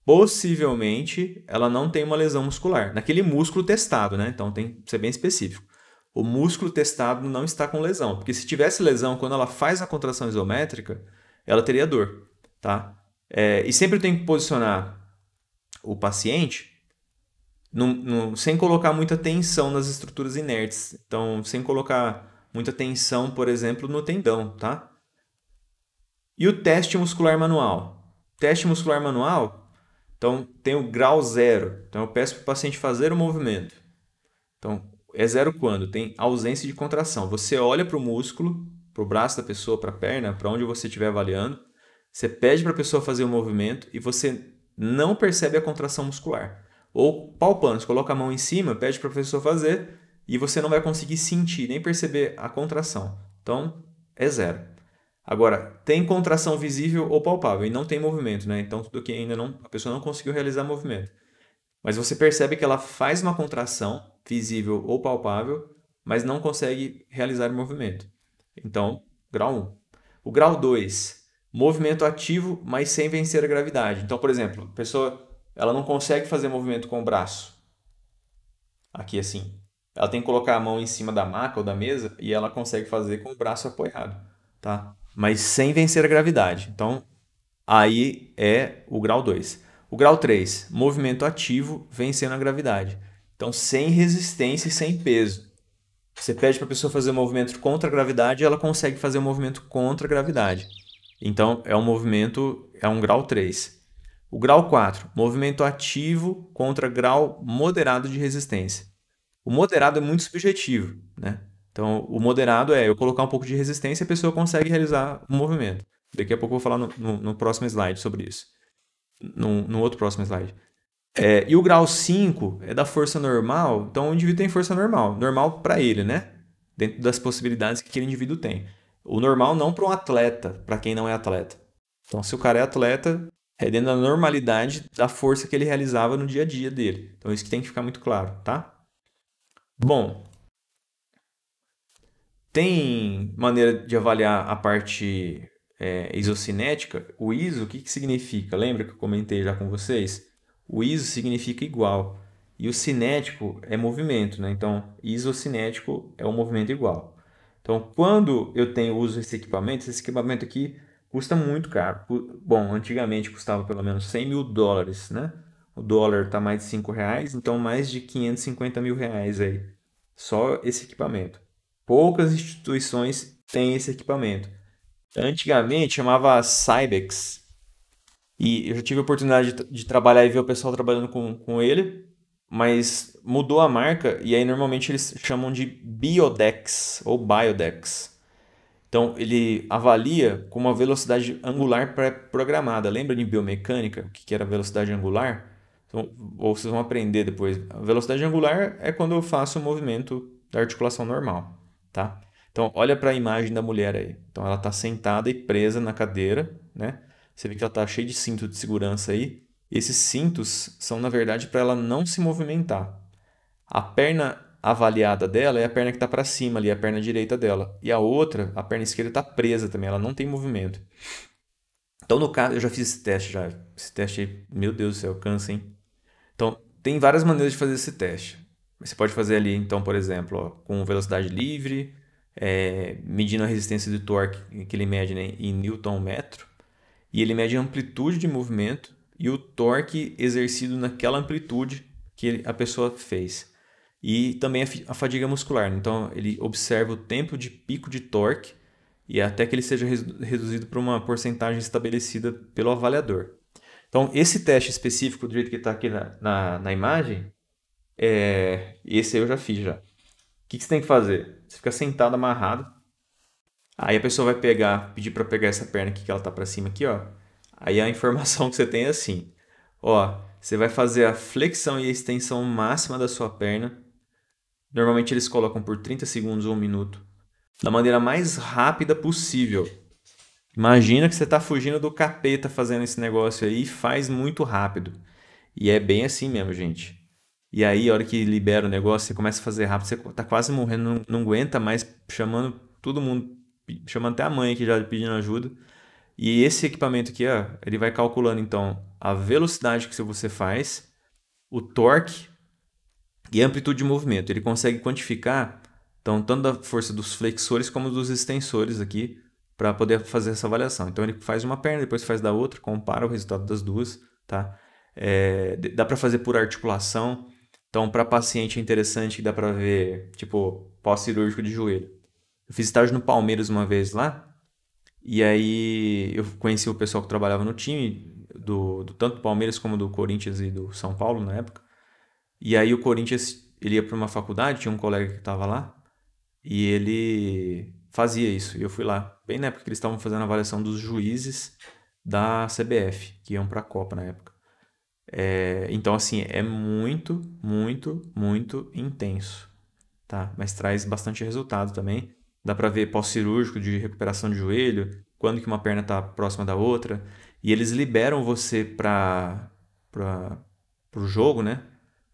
possivelmente ela não tem uma lesão muscular. Naquele músculo testado, né? Então tem que ser bem específico. O músculo testado não está com lesão, porque se tivesse lesão quando ela faz a contração isométrica, ela teria dor, tá? E sempre tem que posicionar o paciente sem colocar muita tensão nas estruturas inertes. Então, sem colocar muita tensão, por exemplo, no tendão, tá? E o teste muscular manual? Teste muscular manual, então, tem o grau 0. Então, eu peço para o paciente fazer o movimento. Então, é 0 quando? Tem ausência de contração. Você olha para o músculo, para o braço da pessoa, para a perna, para onde você estiver avaliando. Você pede para a pessoa fazer o movimento e você não percebe a contração muscular. Ou palpando, você coloca a mão em cima, pede para a pessoa fazer e você não vai conseguir sentir, nem perceber a contração. Então, é 0. Agora, tem contração visível ou palpável e não tem movimento, né? Então, tudo que ainda não, a pessoa não conseguiu realizar movimento. Mas você percebe que ela faz uma contração visível ou palpável, mas não consegue realizar o movimento. Então, grau 1. O grau 2, movimento ativo, mas sem vencer a gravidade. Então, por exemplo, a pessoa ela não consegue fazer movimento com o braço. Aqui assim. Ela tem que colocar a mão em cima da maca ou da mesa e ela consegue fazer com o braço apoiado, tá? Mas sem vencer a gravidade. Então, aí é o grau 2. O grau 3, movimento ativo vencendo a gravidade. Então, sem resistência e sem peso. Você pede para a pessoa fazer um movimento contra a gravidade e ela consegue fazer um movimento contra a gravidade. Então, é um grau 3. O grau 4, movimento ativo contra grau moderado de resistência. O moderado é muito subjetivo, né? Então, o moderado é eu colocar um pouco de resistência e a pessoa consegue realizar o movimento. Daqui a pouco eu vou falar no próximo slide sobre isso. No outro próximo slide. E o grau 5 é da força normal. Então, o indivíduo tem força normal. Normal para ele, né? Dentro das possibilidades que aquele indivíduo tem. O normal não para um atleta, para quem não é atleta. Então, se o cara é atleta, é dentro da normalidade da força que ele realizava no dia a dia dele. Então, isso que tem que ficar muito claro, tá? Bom, tem maneira de avaliar a parte isocinética. O ISO, o que que significa? Lembra que eu comentei já com vocês? O ISO significa igual. E o cinético é movimento, né? Então, isocinético é um movimento igual. Então, quando eu uso esse equipamento aqui custa muito caro. Bom, antigamente custava pelo menos 100 mil dólares, né? O dólar está mais de 5 reais, então mais de 550 mil reais aí. Só esse equipamento. Poucas instituições têm esse equipamento. Antigamente chamava Cybex. E eu já tive a oportunidade de trabalhar e ver o pessoal trabalhando com ele, mas mudou a marca e aí normalmente eles chamam de Biodex ou Biodex. Então ele avalia com uma velocidade angular pré-programada. Lembra de biomecânica, o que era velocidade angular? Então, ou vocês vão aprender depois. A velocidade angular é quando eu faço o movimento da articulação normal, tá? Então olha para a imagem da mulher aí. Então ela está sentada e presa na cadeira, né? Você vê que ela está cheia de cinto de segurança aí. Esses cintos são na verdade para ela não se movimentar. A perna avaliada dela é a perna que está para cima ali, a perna direita dela. E a outra, a perna esquerda, está presa também, ela não tem movimento. Então, no caso, eu já fiz esse teste já. Esse teste aí, meu Deus do céu, cansa, hein? Então, tem várias maneiras de fazer esse teste. Você pode fazer ali, então, por exemplo, ó, com velocidade livre, medindo a resistência de torque que ele mede, né, em Newton metro. E ele mede a amplitude de movimento e o torque exercido naquela amplitude que a pessoa fez. E também a fadiga muscular. Então, ele observa o tempo de pico de torque e até que ele seja reduzido para uma porcentagem estabelecida pelo avaliador. Então, esse teste específico, do jeito que está aqui na imagem, esse aí eu já fiz já. O que você tem que fazer? Você fica sentado, amarrado. Aí a pessoa vai pedir para pegar essa perna aqui que ela está para cima aqui, ó. Aí a informação que você tem é assim, ó, você vai fazer a flexão e a extensão máxima da sua perna. Normalmente eles colocam por 30 segundos ou 1 minuto, da maneira mais rápida possível. Imagina que você está fugindo do capeta fazendo esse negócio aí e faz muito rápido. E é bem assim mesmo, gente. E aí, a hora que libera o negócio, você começa a fazer rápido, você está quase morrendo, não aguenta mais, chamando todo mundo, chamando até a mãe aqui já pedindo ajuda. E esse equipamento aqui, ó, ele vai calculando então a velocidade que você faz, o torque e a amplitude de movimento. Ele consegue quantificar então, tanto da força dos flexores como dos extensores aqui para poder fazer essa avaliação. Então ele faz uma perna, depois faz da outra, compara o resultado das duas, tá? Dá para fazer por articulação. Então, para paciente é interessante que dá para ver, tipo, pós-cirúrgico de joelho. Eu fiz estágio no Palmeiras uma vez lá, e aí eu conheci o pessoal que trabalhava no time, tanto do Palmeiras como do Corinthians e do São Paulo na época. E aí o Corinthians, ele ia para uma faculdade, tinha um colega que estava lá, e ele fazia isso. E eu fui lá, bem na época que eles estavam fazendo a avaliação dos juízes da CBF, que iam para a Copa na época. Então, assim, é muito, muito, muito intenso, tá? Mas traz bastante resultado também. Dá para ver pós-cirúrgico de recuperação de joelho, quando que uma perna está próxima da outra. E eles liberam você para o jogo, né?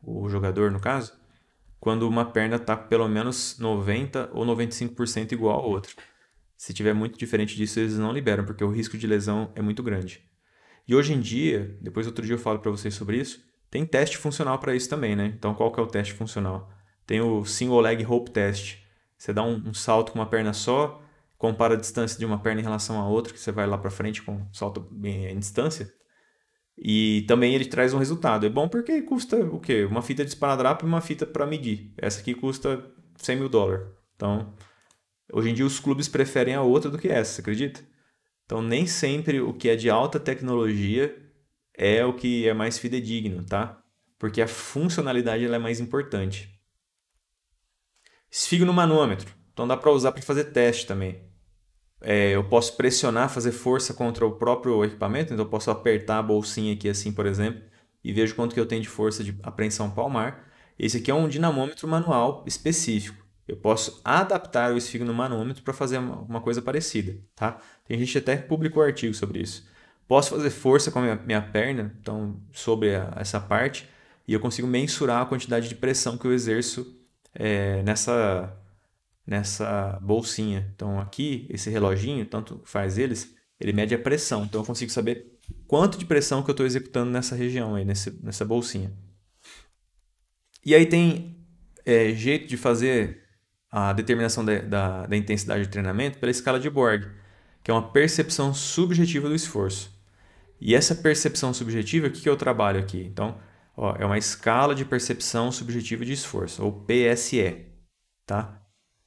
O jogador, no caso, quando uma perna está pelo menos 90% ou 95% igual a outra. Se tiver muito diferente disso, eles não liberam, porque o risco de lesão é muito grande. E hoje em dia, depois outro dia eu falo para vocês sobre isso, tem teste funcional para isso também, né? Então qual que é o teste funcional? Tem o Single Leg Rope Test. Você dá um salto com uma perna só, compara a distância de uma perna em relação à outra, que você vai lá para frente com um salto em distância. E também ele traz um resultado. É bom porque custa o quê? Uma fita de esparadrapo e uma fita para medir. Essa aqui custa 100 mil dólares. Então, hoje em dia os clubes preferem a outra do que essa, você acredita? Então, nem sempre o que é de alta tecnologia é o que é mais fidedigno, tá? Porque a funcionalidade ela é mais importante. Esfigmomanômetro. Então, dá para usar para fazer teste também. Eu posso pressionar, fazer força contra o próprio equipamento. Então, eu posso apertar a bolsinha aqui assim, por exemplo, e vejo quanto que eu tenho de força de apreensão palmar. Esse aqui é um dinamômetro manual específico. Eu posso adaptar o esfigmomanômetro para fazer uma coisa parecida, tá? Tem gente que até publicou artigo sobre isso. Posso fazer força com a minha perna, então, sobre essa parte, e eu consigo mensurar a quantidade de pressão que eu exerço nessa bolsinha. Então, aqui, esse reloginho, tanto faz ele mede a pressão. Então, eu consigo saber quanto de pressão que eu estou executando nessa região, aí, nessa bolsinha. E aí tem jeito de fazer a determinação da intensidade de treinamento pela escala de Borg, que é uma percepção subjetiva do esforço. E essa percepção subjetiva, o que eu trabalho aqui? Então, é uma escala de percepção subjetiva de esforço, ou PSE. Tá?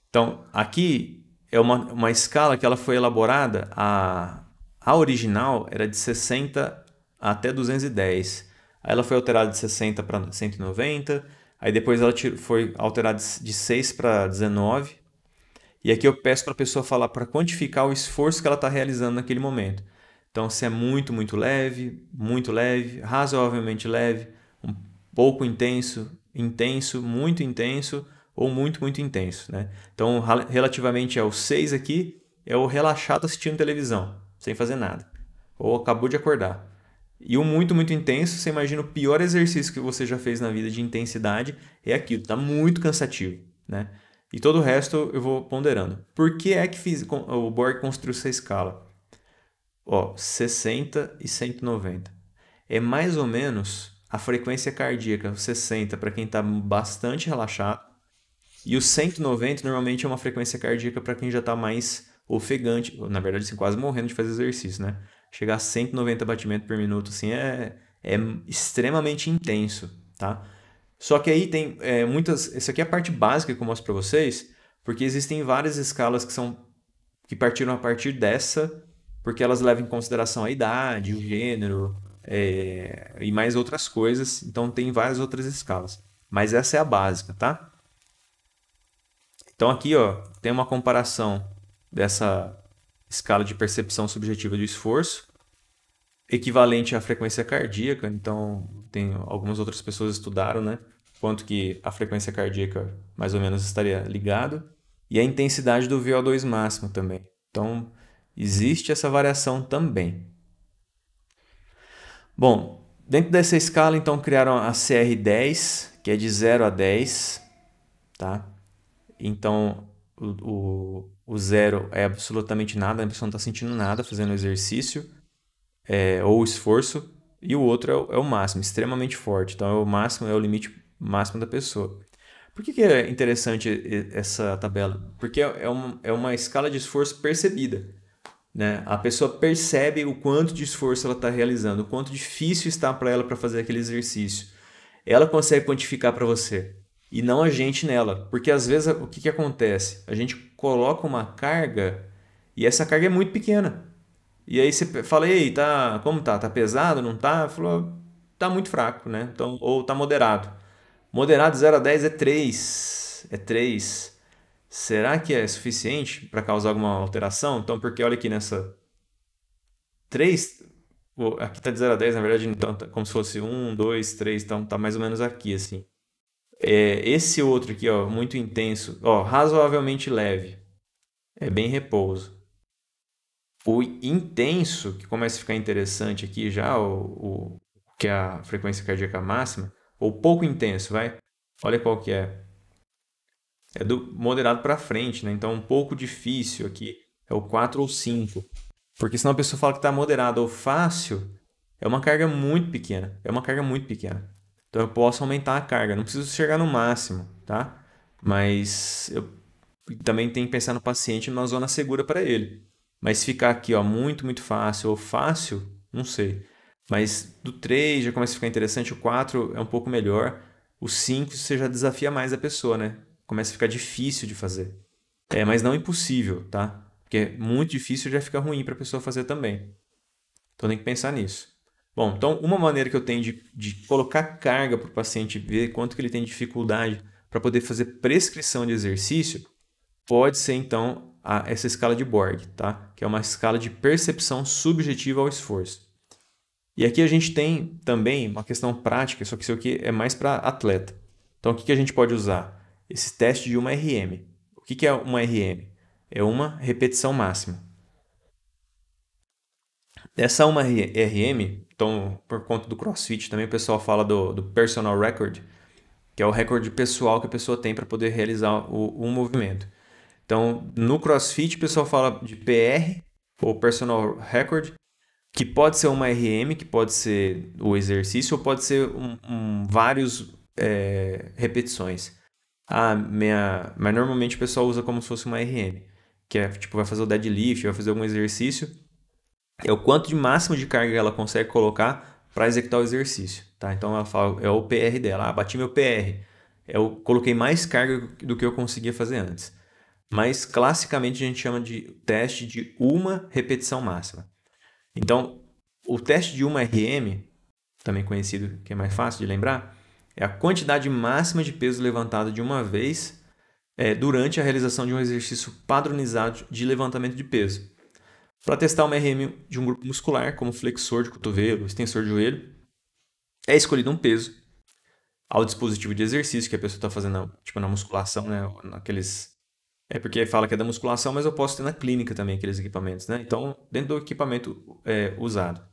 Então, aqui é uma escala que ela foi elaborada, a original era de 60 até 210. Aí ela foi alterada de 60 para 190, aí depois ela foi alterada de 6 para 19. E aqui eu peço para a pessoa falar para quantificar o esforço que ela está realizando naquele momento. Então, se é muito leve, razoavelmente leve, um pouco intenso, muito intenso ou muito intenso, né? Então, relativamente ao 6 aqui, é o relaxado assistindo televisão, sem fazer nada. Ou acabou de acordar. E o muito intenso, você imagina o pior exercício que você já fez na vida de intensidade, é aquilo, está muito cansativo, né? E todo o resto eu vou ponderando. Por que é que o Borg construiu essa escala? 60 e 190. É mais ou menos a frequência cardíaca, 60 para quem está bastante relaxado, e o 190 normalmente é uma frequência cardíaca para quem já está mais ofegante, na verdade assim, quase morrendo de fazer exercício, né? Chegar a 190 batimentos por minuto assim, é extremamente intenso, tá? Só que aí tem isso aqui é a parte básica que eu mostro para vocês, porque existem várias escalas que partiram a partir dessa, porque elas levam em consideração a idade, o gênero e mais outras coisas. Então tem várias outras escalas, mas essa é a básica, tá? Então aqui tem uma comparação dessa escala de percepção subjetiva do esforço, equivalente à frequência cardíaca. Então tem algumas outras pessoas estudaram, né? Quanto que a frequência cardíaca mais ou menos estaria ligado, e a intensidade do VO2 máximo também. Então existe essa variação também. Bom, dentro dessa escala então criaram a CR10, que é de 0 a 10, tá? Então o 0 é absolutamente nada, a pessoa não está sentindo nada fazendo o exercício ou o esforço, e o outro é o máximo, extremamente forte. Então o máximo é o limite máximo da pessoa. Por que é interessante essa tabela? Porque é uma escala de esforço percebida, né? A pessoa percebe o quanto de esforço ela está realizando, o quanto difícil está para ela para fazer aquele exercício. Ela consegue quantificar para você, e não a gente nela. Porque às vezes o que acontece? A gente coloca uma carga e essa carga é muito pequena. E aí você fala, ei, como tá? Tá pesado? Não tá? Falou, tá muito fraco, né? Então, ou tá moderado. Moderado 0 a 10 é 3. É 3. Será que é suficiente para causar alguma alteração? Então, porque olha aqui nessa 3, aqui tá de 0 a 10, na verdade, então, tá como se fosse 1, 2, 3, então tá mais ou menos aqui, assim. Esse outro aqui, muito intenso, razoavelmente leve, é bem repouso. O intenso, que começa a ficar interessante aqui já, que é a frequência cardíaca máxima, ou pouco intenso, vai? Olha qual que é. É do moderado para frente, né? Então um pouco difícil aqui é o 4 ou 5. Porque senão a pessoa fala que está moderado ou fácil, é uma carga muito pequena. É uma carga muito pequena. Então eu posso aumentar a carga, não preciso chegar no máximo, tá? Mas eu também tenho que pensar no paciente numa zona segura para ele. Mas ficar aqui, muito fácil ou fácil, não sei. Mas do 3 já começa a ficar interessante, o 4 é um pouco melhor. O 5 você já desafia mais a pessoa, né? Começa a ficar difícil de fazer. Mas não impossível, tá? Porque muito difícil já fica ruim para a pessoa fazer também. Então tem que pensar nisso. Bom, então uma maneira que eu tenho de colocar carga para o paciente ver quanto que ele tem dificuldade para poder fazer prescrição de exercício pode ser então essa escala de Borg, tá? Que é uma escala de percepção subjetiva ao esforço. E aqui a gente tem também uma questão prática, só que isso aqui é mais para atleta. Então o que a gente pode usar? esse teste de uma RM. O que é uma RM? É uma repetição máxima. Essa uma RM, então, por conta do CrossFit, também o pessoal fala do personal record, que é o recorde pessoal que a pessoa tem para poder realizar o movimento. Então, no CrossFit, o pessoal fala de PR, ou personal record, que pode ser uma RM, que pode ser o exercício, ou pode ser vários repetições. Mas normalmente o pessoal usa como se fosse uma RM, que é tipo, vai fazer o deadlift, vai fazer algum exercício, é o quanto de máximo de carga ela consegue colocar para executar o exercício, tá? Então ela fala, é o PR dela, bati meu PR, eu coloquei mais carga do que eu conseguia fazer antes. Mas classicamente a gente chama de teste de uma repetição máxima. Então, o teste de uma RM, também conhecido, que é mais fácil de lembrar, é a quantidade máxima de peso levantado de uma vez durante a realização de um exercício padronizado de levantamento de peso. Para testar uma RM de um grupo muscular, como flexor de cotovelo, extensor de joelho, é escolhido um peso ao dispositivo de exercício que a pessoa está fazendo, tipo na musculação, né? Naqueles... É porque fala que é da musculação, mas eu posso ter na clínica também aqueles equipamentos, né? Então, dentro do equipamento usado.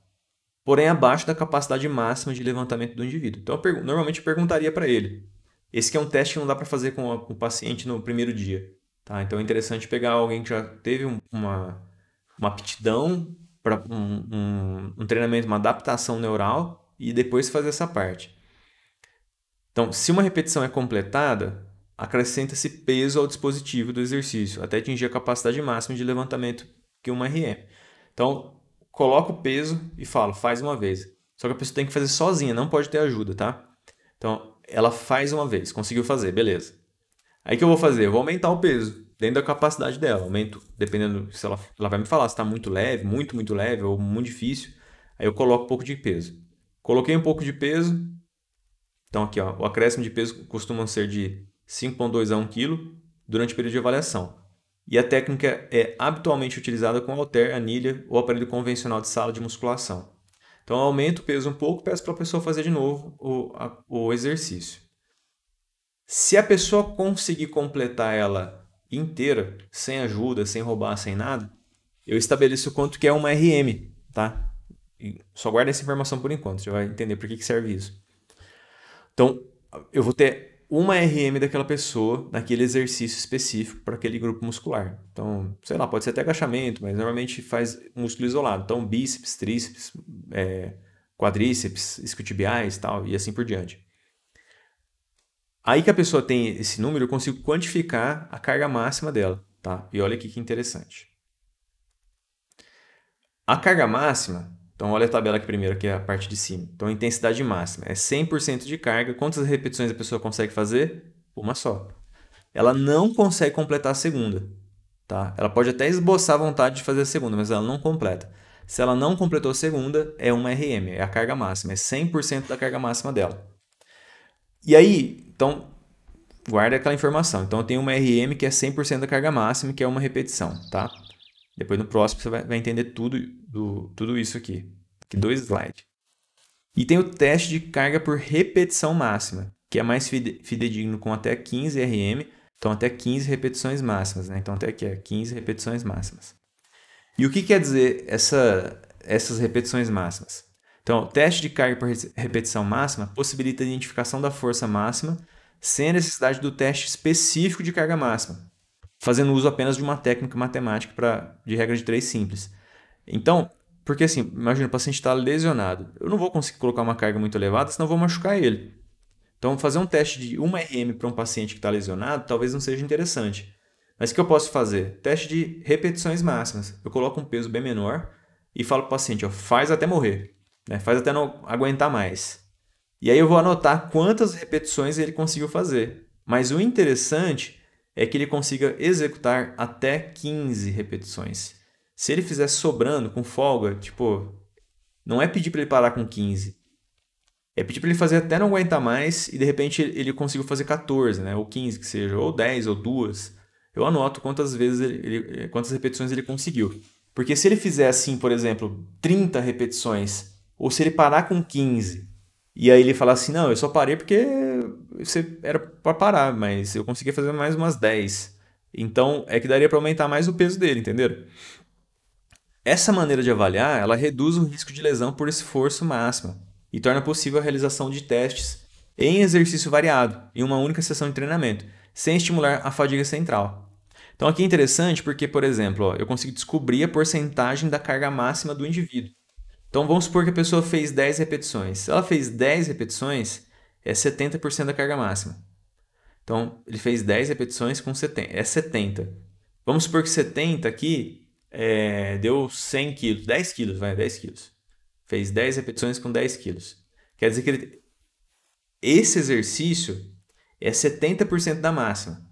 Porém, abaixo da capacidade máxima de levantamento do indivíduo. Então, normalmente eu perguntaria para ele. Esse que é um teste que não dá para fazer com o paciente no primeiro dia. Tá? Então, é interessante pegar alguém que já teve uma aptidão para um treinamento, uma adaptação neural e depois fazer essa parte. Então, se uma repetição é completada, acrescenta-se peso ao dispositivo do exercício, até atingir a capacidade máxima de levantamento que uma RM. Então, coloca o peso e fala, faz uma vez. Só que a pessoa tem que fazer sozinha, não pode ter ajuda, tá? Então, ela faz uma vez, conseguiu fazer, beleza. Aí o que eu vou fazer? Eu vou aumentar o peso dentro da capacidade dela. Aumento, dependendo se ela vai me falar se está muito leve, muito leve ou muito difícil. Aí eu coloco um pouco de peso. Coloquei um pouco de peso. Então aqui, ó, o acréscimo de peso costuma ser de 5,2 a 1 kg durante o período de avaliação. E a técnica é habitualmente utilizada com halter, anilha ou aparelho convencional de sala de musculação. Então eu aumento o peso um pouco e peço para a pessoa fazer de novo o exercício. Se a pessoa conseguir completar ela inteira, sem ajuda, sem roubar, sem nada, eu estabeleço quanto que é uma RM, tá? E só guarda essa informação por enquanto, você vai entender por que serve isso. Então, eu vou ter uma RM daquela pessoa naquele exercício específico para aquele grupo muscular. Então, sei lá, pode ser até agachamento, mas normalmente faz músculo isolado. Então, bíceps, tríceps, quadríceps, isquiotibiais tal, e assim por diante. Aí que a pessoa tem esse número, eu consigo quantificar a carga máxima dela, tá? E olha aqui que interessante. A carga máxima, então olha a tabela aqui primeiro, que é a parte de cima. Então, a intensidade máxima é 100% de carga. Quantas repetições a pessoa consegue fazer? Uma só. Ela não consegue completar a segunda, tá? Ela pode até esboçar a vontade de fazer a segunda, mas ela não completa. Se ela não completou a segunda, é uma RM, é a carga máxima, é 100% da carga máxima dela. E aí, então, guarda aquela informação. Então, eu tenho uma RM que é 100% da carga máxima, que é uma repetição, tá? Depois no próximo você vai entender tudo isso aqui. Aqui 2 slides. E tem o teste de carga por repetição máxima, que é mais fidedigno com até 15 RM, então até 15 repetições máximas, né? Então até aqui é 15 repetições máximas. E o que quer dizer essas repetições máximas? Então, o teste de carga por repetição máxima possibilita a identificação da força máxima sem a necessidade do teste específico de carga máxima, fazendo uso apenas de uma técnica matemática de regra de 3 simples. Então, porque assim, imagina, o paciente está lesionado. Eu não vou conseguir colocar uma carga muito elevada, senão eu vou machucar ele. Então, fazer um teste de 1 RM para um paciente que está lesionado talvez não seja interessante. Mas o que eu posso fazer? Teste de repetições máximas. Eu coloco um peso bem menor e falo para o paciente, ó, faz até morrer. Né? Faz até não aguentar mais. E aí eu vou anotar quantas repetições ele conseguiu fazer. Mas o interessante é que ele consiga executar até 15 repetições. Se ele fizer sobrando, com folga, tipo, não é pedir para ele parar com 15. É pedir para ele fazer até não aguentar mais e de repente ele conseguiu fazer 14, né? Ou 15 que seja, ou 10 ou 2. Eu anoto quantas quantas repetições ele conseguiu. Porque se ele fizer assim, por exemplo, 30 repetições, ou se ele parar com 15, e aí ele falar assim, não, eu só parei porque era para parar, mas eu conseguia fazer mais umas 10. Então, é que daria para aumentar mais o peso dele, entenderam? Essa maneira de avaliar, ela reduz o risco de lesão por esforço máximo e torna possível a realização de testes em exercício variado, em uma única sessão de treinamento, sem estimular a fadiga central. Então aqui é interessante porque, por exemplo, ó, eu consigo descobrir a porcentagem da carga máxima do indivíduo. Então vamos supor que a pessoa fez 10 repetições. Se ela fez 10 repetições, é 70% da carga máxima. Então ele fez 10 repetições com 70, é 70. Vamos supor que 70 aqui deu 100 quilos, 10 quilos, vai, 10 quilos. Fez 10 repetições com 10 quilos. Quer dizer que esse exercício é 70% da máxima.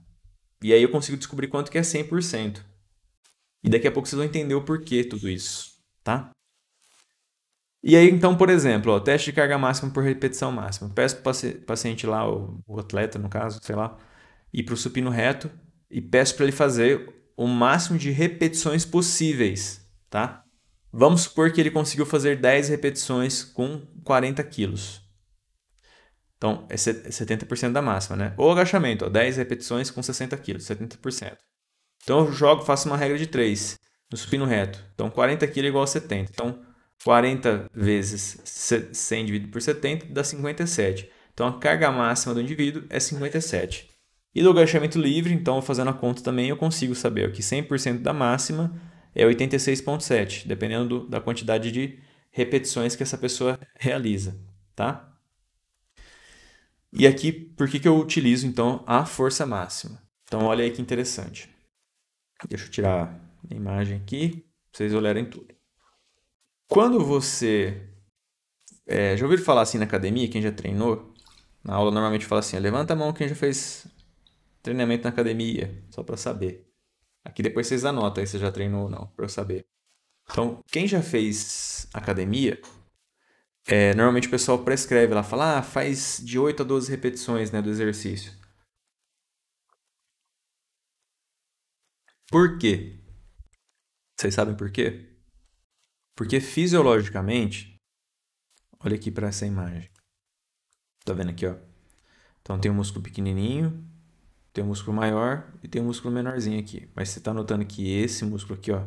E aí eu consigo descobrir quanto que é 100%. E daqui a pouco vocês vão entender o porquê tudo isso, tá? E aí, então, por exemplo, ó, teste de carga máxima por repetição máxima. Peço para o paciente lá, o atleta no caso, sei lá, ir para o supino reto e peço para ele fazer o máximo de repetições possíveis, tá? Vamos supor que ele conseguiu fazer 10 repetições com 40 quilos. Então, é 70% da máxima, né? Ou agachamento, ó, 10 repetições com 60 quilos, 70%. Então, eu faço uma regra de 3 no supino reto. Então, 40 quilos é igual a 70. Então, 40 vezes 100 dividido por 70 dá 57. Então, a carga máxima do indivíduo é 57. E do agachamento livre, então, fazendo a conta também, eu consigo saber que 100% da máxima é 86,7, dependendo da quantidade de repetições que essa pessoa realiza, tá? E aqui, por que eu utilizo, então, a força máxima? Então, olha aí que interessante. Deixa eu tirar a imagem aqui, para vocês olharem tudo. Quando você... já ouviram falar assim na academia, quem já treinou? Na aula normalmente fala assim, levanta a mão quem já fez treinamento na academia, só para saber. Aqui depois vocês anotam aí se já treinou ou não, para eu saber. Então, quem já fez academia, normalmente o pessoal prescreve lá, fala, faz de 8 a 12 repetições, né, do exercício. Por quê? Vocês sabem por quê? Porque fisiologicamente, olha aqui para essa imagem. Tá vendo aqui, ó? Então tem um músculo pequenininho, tem um músculo maior e tem um músculo menorzinho aqui. Mas você está notando que esse músculo aqui, ó,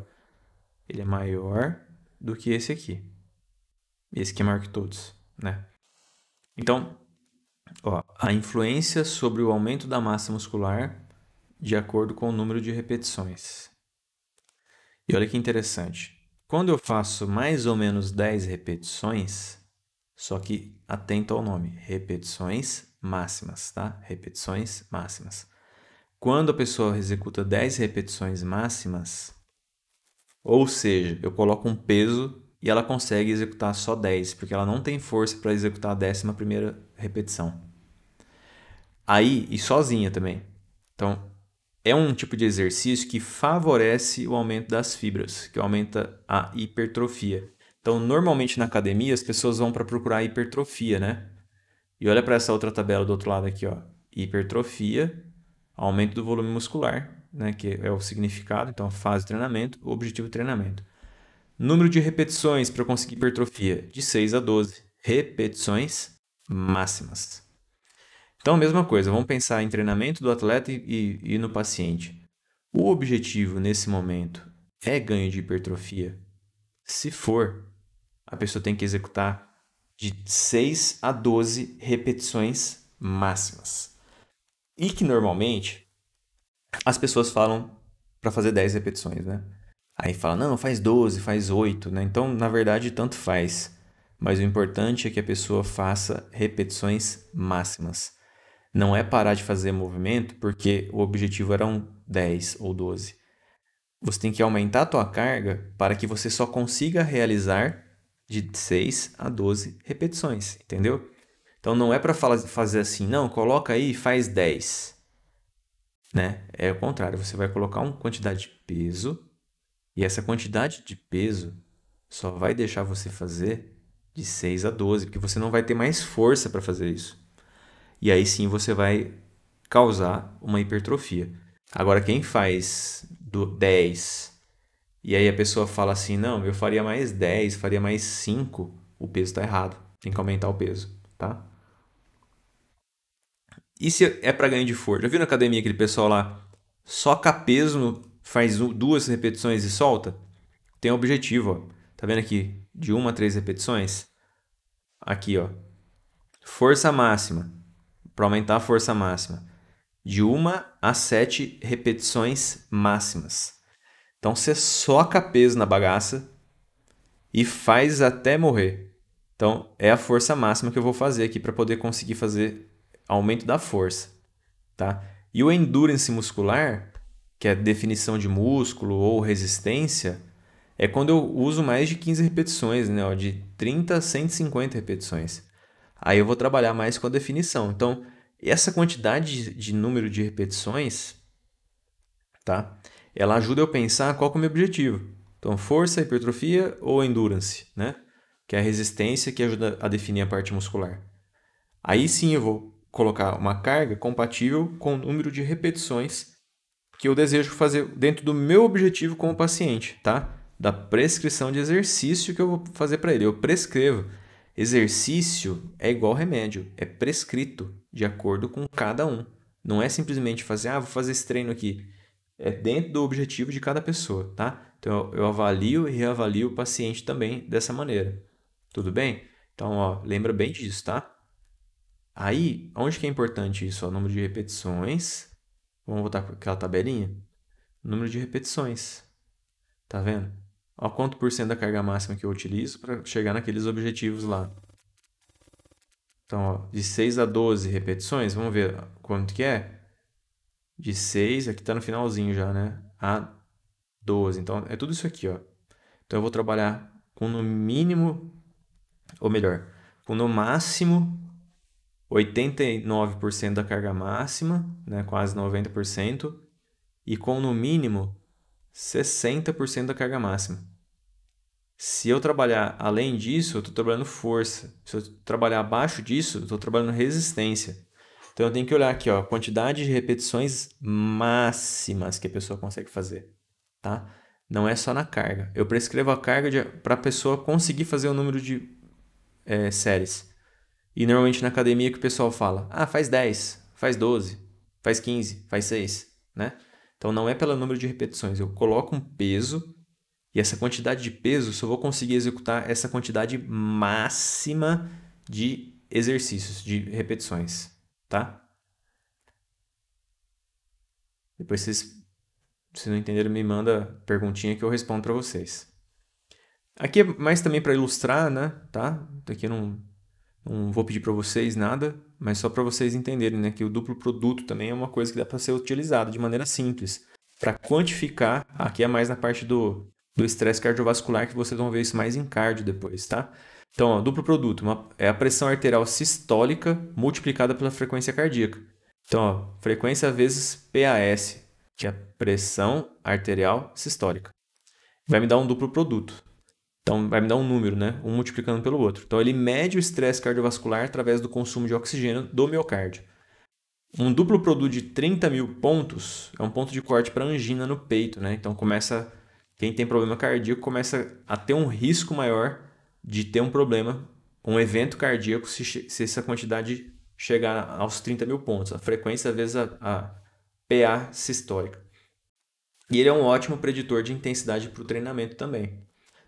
ele é maior do que esse aqui. Esse aqui é maior que todos, né? Então, ó, a influência sobre o aumento da massa muscular de acordo com o número de repetições. E olha que interessante. Quando eu faço mais ou menos 10 repetições, só que atento ao nome, repetições máximas, tá? Repetições máximas. Quando a pessoa executa 10 repetições máximas, ou seja, eu coloco um peso e ela consegue executar só 10, porque ela não tem força para executar a 11ª repetição. Aí, e sozinha também. Então, é um tipo de exercício que favorece o aumento das fibras, que aumenta a hipertrofia. Então, normalmente na academia, as pessoas vão para procurar hipertrofia, né? E olha para essa outra tabela do outro lado aqui, ó. Hipertrofia, aumento do volume muscular, né? Que é o significado, então fase de treinamento, objetivo de treinamento. Número de repetições para conseguir hipertrofia, de 6 a 12 repetições máximas. Então, a mesma coisa, vamos pensar em treinamento do atleta e no paciente. O objetivo nesse momento é ganho de hipertrofia? Se for, a pessoa tem que executar de 6 a 12 repetições máximas. E que normalmente as pessoas falam para fazer 10 repetições, né? Aí fala, não, faz 12, faz 8, né? Então, na verdade, tanto faz. Mas o importante é que a pessoa faça repetições máximas. Não é parar de fazer movimento porque o objetivo eram 10 ou 12. Você tem que aumentar a tua carga para que você só consiga realizar de 6 a 12 repetições, entendeu? Então não é para fazer assim, não, coloca aí e faz 10. Né? É o contrário, você vai colocar uma quantidade de peso e essa quantidade de peso só vai deixar você fazer de 6 a 12, porque você não vai ter mais força para fazer isso. E aí sim você vai causar uma hipertrofia. Agora, quem faz do 10 e aí a pessoa fala assim, não, eu faria mais 10, faria mais 5, o peso está errado. Tem que aumentar o peso, tá? E se é para ganho de força? Já viu na academia aquele pessoal lá, soca peso, faz 2 repetições e solta? Tem um objetivo, ó. Tá vendo aqui? De 1 a 3 repetições. Aqui, ó. Força máxima. Para aumentar a força máxima. De 1 a 7 repetições máximas. Então você soca peso na bagaça e faz até morrer. Então é a força máxima que eu vou fazer aqui para poder conseguir fazer aumento da força, tá? E o endurance muscular, que é definição de músculo ou resistência, é quando eu uso mais de 15 repetições, né? Ó, de 30 a 150 repetições. Aí eu vou trabalhar mais com a definição. Então, essa quantidade de número de repetições, tá? Ela ajuda eu a pensar qual que é o meu objetivo. Então, força, hipertrofia ou endurance, né? Que é a resistência que ajuda a definir a parte muscular. Aí sim eu vou colocar uma carga compatível com o número de repetições que eu desejo fazer dentro do meu objetivo como paciente, tá? Da prescrição de exercício que eu vou fazer para ele. Eu prescrevo. Exercício é igual remédio, é prescrito de acordo com cada um. Não é simplesmente fazer, vou fazer esse treino aqui. É dentro do objetivo de cada pessoa, tá? Então eu avalio e reavalio o paciente também dessa maneira. Tudo bem? Então, ó, lembra bem disso, tá? Aí, onde que é importante isso? Ó, número de repetições. Vamos voltar para aquela tabelinha. Número de repetições. Tá vendo? Ó, quanto por cento da carga máxima que eu utilizo para chegar naqueles objetivos lá. Então, ó, de 6 a 12 repetições, vamos ver quanto que é? De 6, aqui está no finalzinho já, né? A 12. Então, é tudo isso aqui, ó. Então, eu vou trabalhar com no mínimo, ou melhor, com no máximo 89% da carga máxima, né? Quase 90%, e com no mínimo 60% da carga máxima. Se eu trabalhar além disso, eu estou trabalhando força. Se eu trabalhar abaixo disso, eu estou trabalhando resistência. Então eu tenho que olhar aqui, ó, a quantidade de repetições máximas que a pessoa consegue fazer, tá? Não é só na carga. Eu prescrevo a carga para a pessoa conseguir fazer o número de séries. E normalmente na academia que o pessoal fala, faz 10, faz 12, faz 15, faz 6, né? Então não é pelo número de repetições. Eu coloco um peso e essa quantidade de peso só vou conseguir executar essa quantidade máxima de exercícios, de repetições, tá? Depois se não entenderam, me manda perguntinha que eu respondo para vocês. Aqui é mais também para ilustrar, né? Tá? Aqui eu não vou pedir para vocês nada, mas só para vocês entenderem, né? Que o duplo produto também é uma coisa que dá para ser utilizada de maneira simples. Para quantificar, aqui é mais na parte do estresse cardiovascular, que vocês vão ver isso mais em cardio depois, tá? Então, ó, duplo produto é a pressão arterial sistólica multiplicada pela frequência cardíaca. Então, ó, frequência vezes PAS, que é a pressão arterial sistólica. Vai me dar um duplo produto. Então, vai me dar um número, né? Um multiplicando pelo outro. Então, ele mede o estresse cardiovascular através do consumo de oxigênio do miocárdio. Um duplo produto de 30 mil pontos é um ponto de corte para angina no peito, né? Então, quem tem problema cardíaco começa a ter um risco maior de ter um problema, um evento cardíaco, se essa quantidade chegar aos 30 mil pontos. A frequência vezes a PA sistólica. E ele é um ótimo preditor de intensidade para o treinamento também.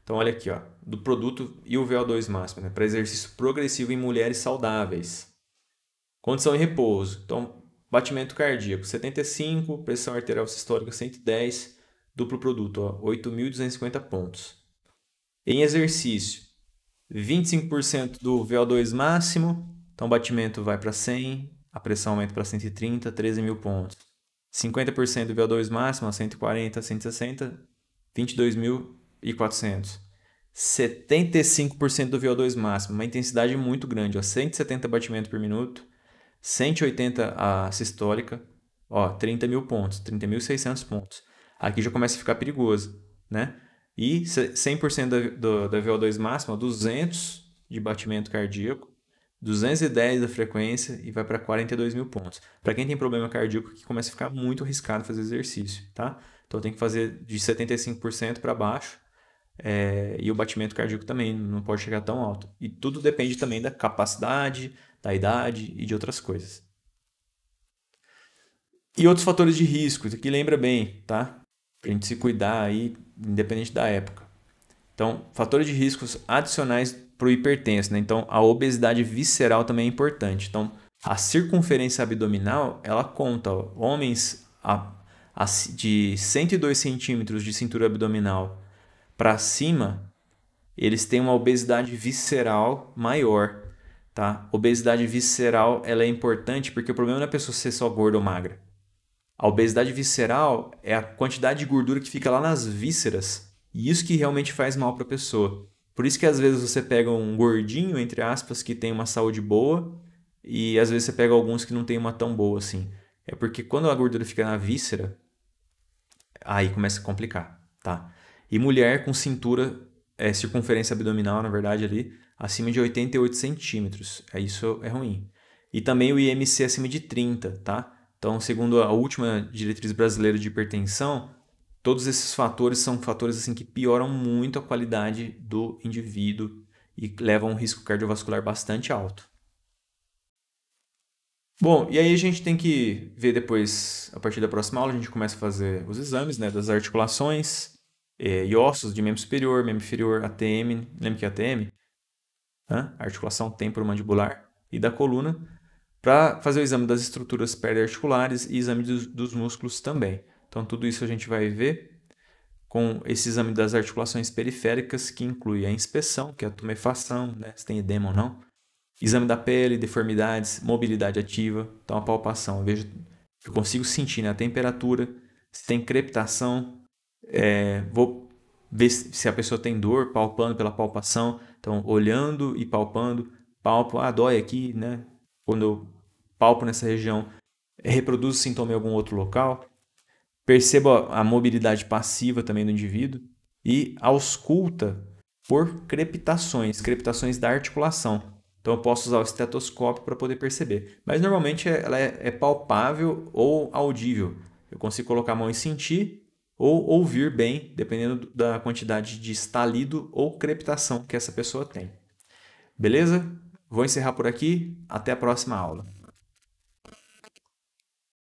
Então, olha aqui, ó, do produto e o VO2 máximo, né, para exercício progressivo em mulheres saudáveis. Condição em repouso. Então, batimento cardíaco 75, pressão arterial sistólica 110, duplo produto, 8.250 pontos. Em exercício, 25% do VO2 máximo, então o batimento vai para 100, a pressão aumenta para 130, 13 mil pontos. 50% do VO2 máximo, 140, 160, 22.400. 75% do VO2 máximo, uma intensidade muito grande, 170 batimentos por minuto, 180 a sistólica, 30 mil pontos, 30.600 pontos. Aqui já começa a ficar perigoso, né? E 100% da VO2 máxima, 200 de batimento cardíaco, 210 da frequência e vai para 42 mil pontos. Para quem tem problema cardíaco, aqui começa a ficar muito arriscado fazer exercício, tá? Então tem que fazer de 75% para baixo. E o batimento cardíaco também não pode chegar tão alto. E tudo depende também da capacidade, da idade e de outras coisas. E outros fatores de risco, isso aqui lembra bem, tá? Pra gente se cuidar aí, independente da época. Então, fatores de riscos adicionais para o hipertenso, né? Então, a obesidade visceral também é importante. Então, a circunferência abdominal, ela conta. Ó, homens de 102 centímetros de cintura abdominal para cima, eles têm uma obesidade visceral maior, tá? Obesidade visceral, ela é importante porque o problema não é a pessoa ser só gorda ou magra. A obesidade visceral é a quantidade de gordura que fica lá nas vísceras e isso que realmente faz mal para a pessoa. Por isso que às vezes você pega um gordinho, entre aspas, que tem uma saúde boa e às vezes você pega alguns que não tem uma tão boa assim. É porque quando a gordura fica na víscera, aí começa a complicar, tá? E mulher com cintura, circunferência abdominal, na verdade, ali, acima de 88 centímetros. Isso é ruim. E também o IMC acima de 30, tá? Então, segundo a última diretriz brasileira de hipertensão, todos esses fatores são fatores assim, que pioram muito a qualidade do indivíduo e levam a um risco cardiovascular bastante alto. Bom, e aí a gente tem que ver depois, a partir da próxima aula, a gente começa a fazer os exames, né, das articulações e ossos de membro superior, membro inferior, ATM, lembra que é ATM? Articulação temporomandibular e da coluna, para fazer o exame das estruturas periarticulares e exame dos músculos também. Então, tudo isso a gente vai ver com esse exame das articulações periféricas, que inclui a inspeção, que é a tumefação, né, se tem edema ou não, exame da pele, deformidades, mobilidade ativa, então a palpação. Eu consigo sentir, né, a temperatura, se tem crepitação, vou ver se a pessoa tem dor, palpando pela palpação, então olhando e palpando, palpo, dói aqui, né? Quando eu palpo nessa região, reproduz o sintoma em algum outro local. Perceba a mobilidade passiva também do indivíduo e ausculta por crepitações da articulação. Então eu posso usar o estetoscópio para poder perceber. Mas normalmente ela é palpável ou audível. Eu consigo colocar a mão e sentir ou ouvir bem, dependendo da quantidade de estalido ou crepitação que essa pessoa tem. Beleza? Vou encerrar por aqui. Até a próxima aula.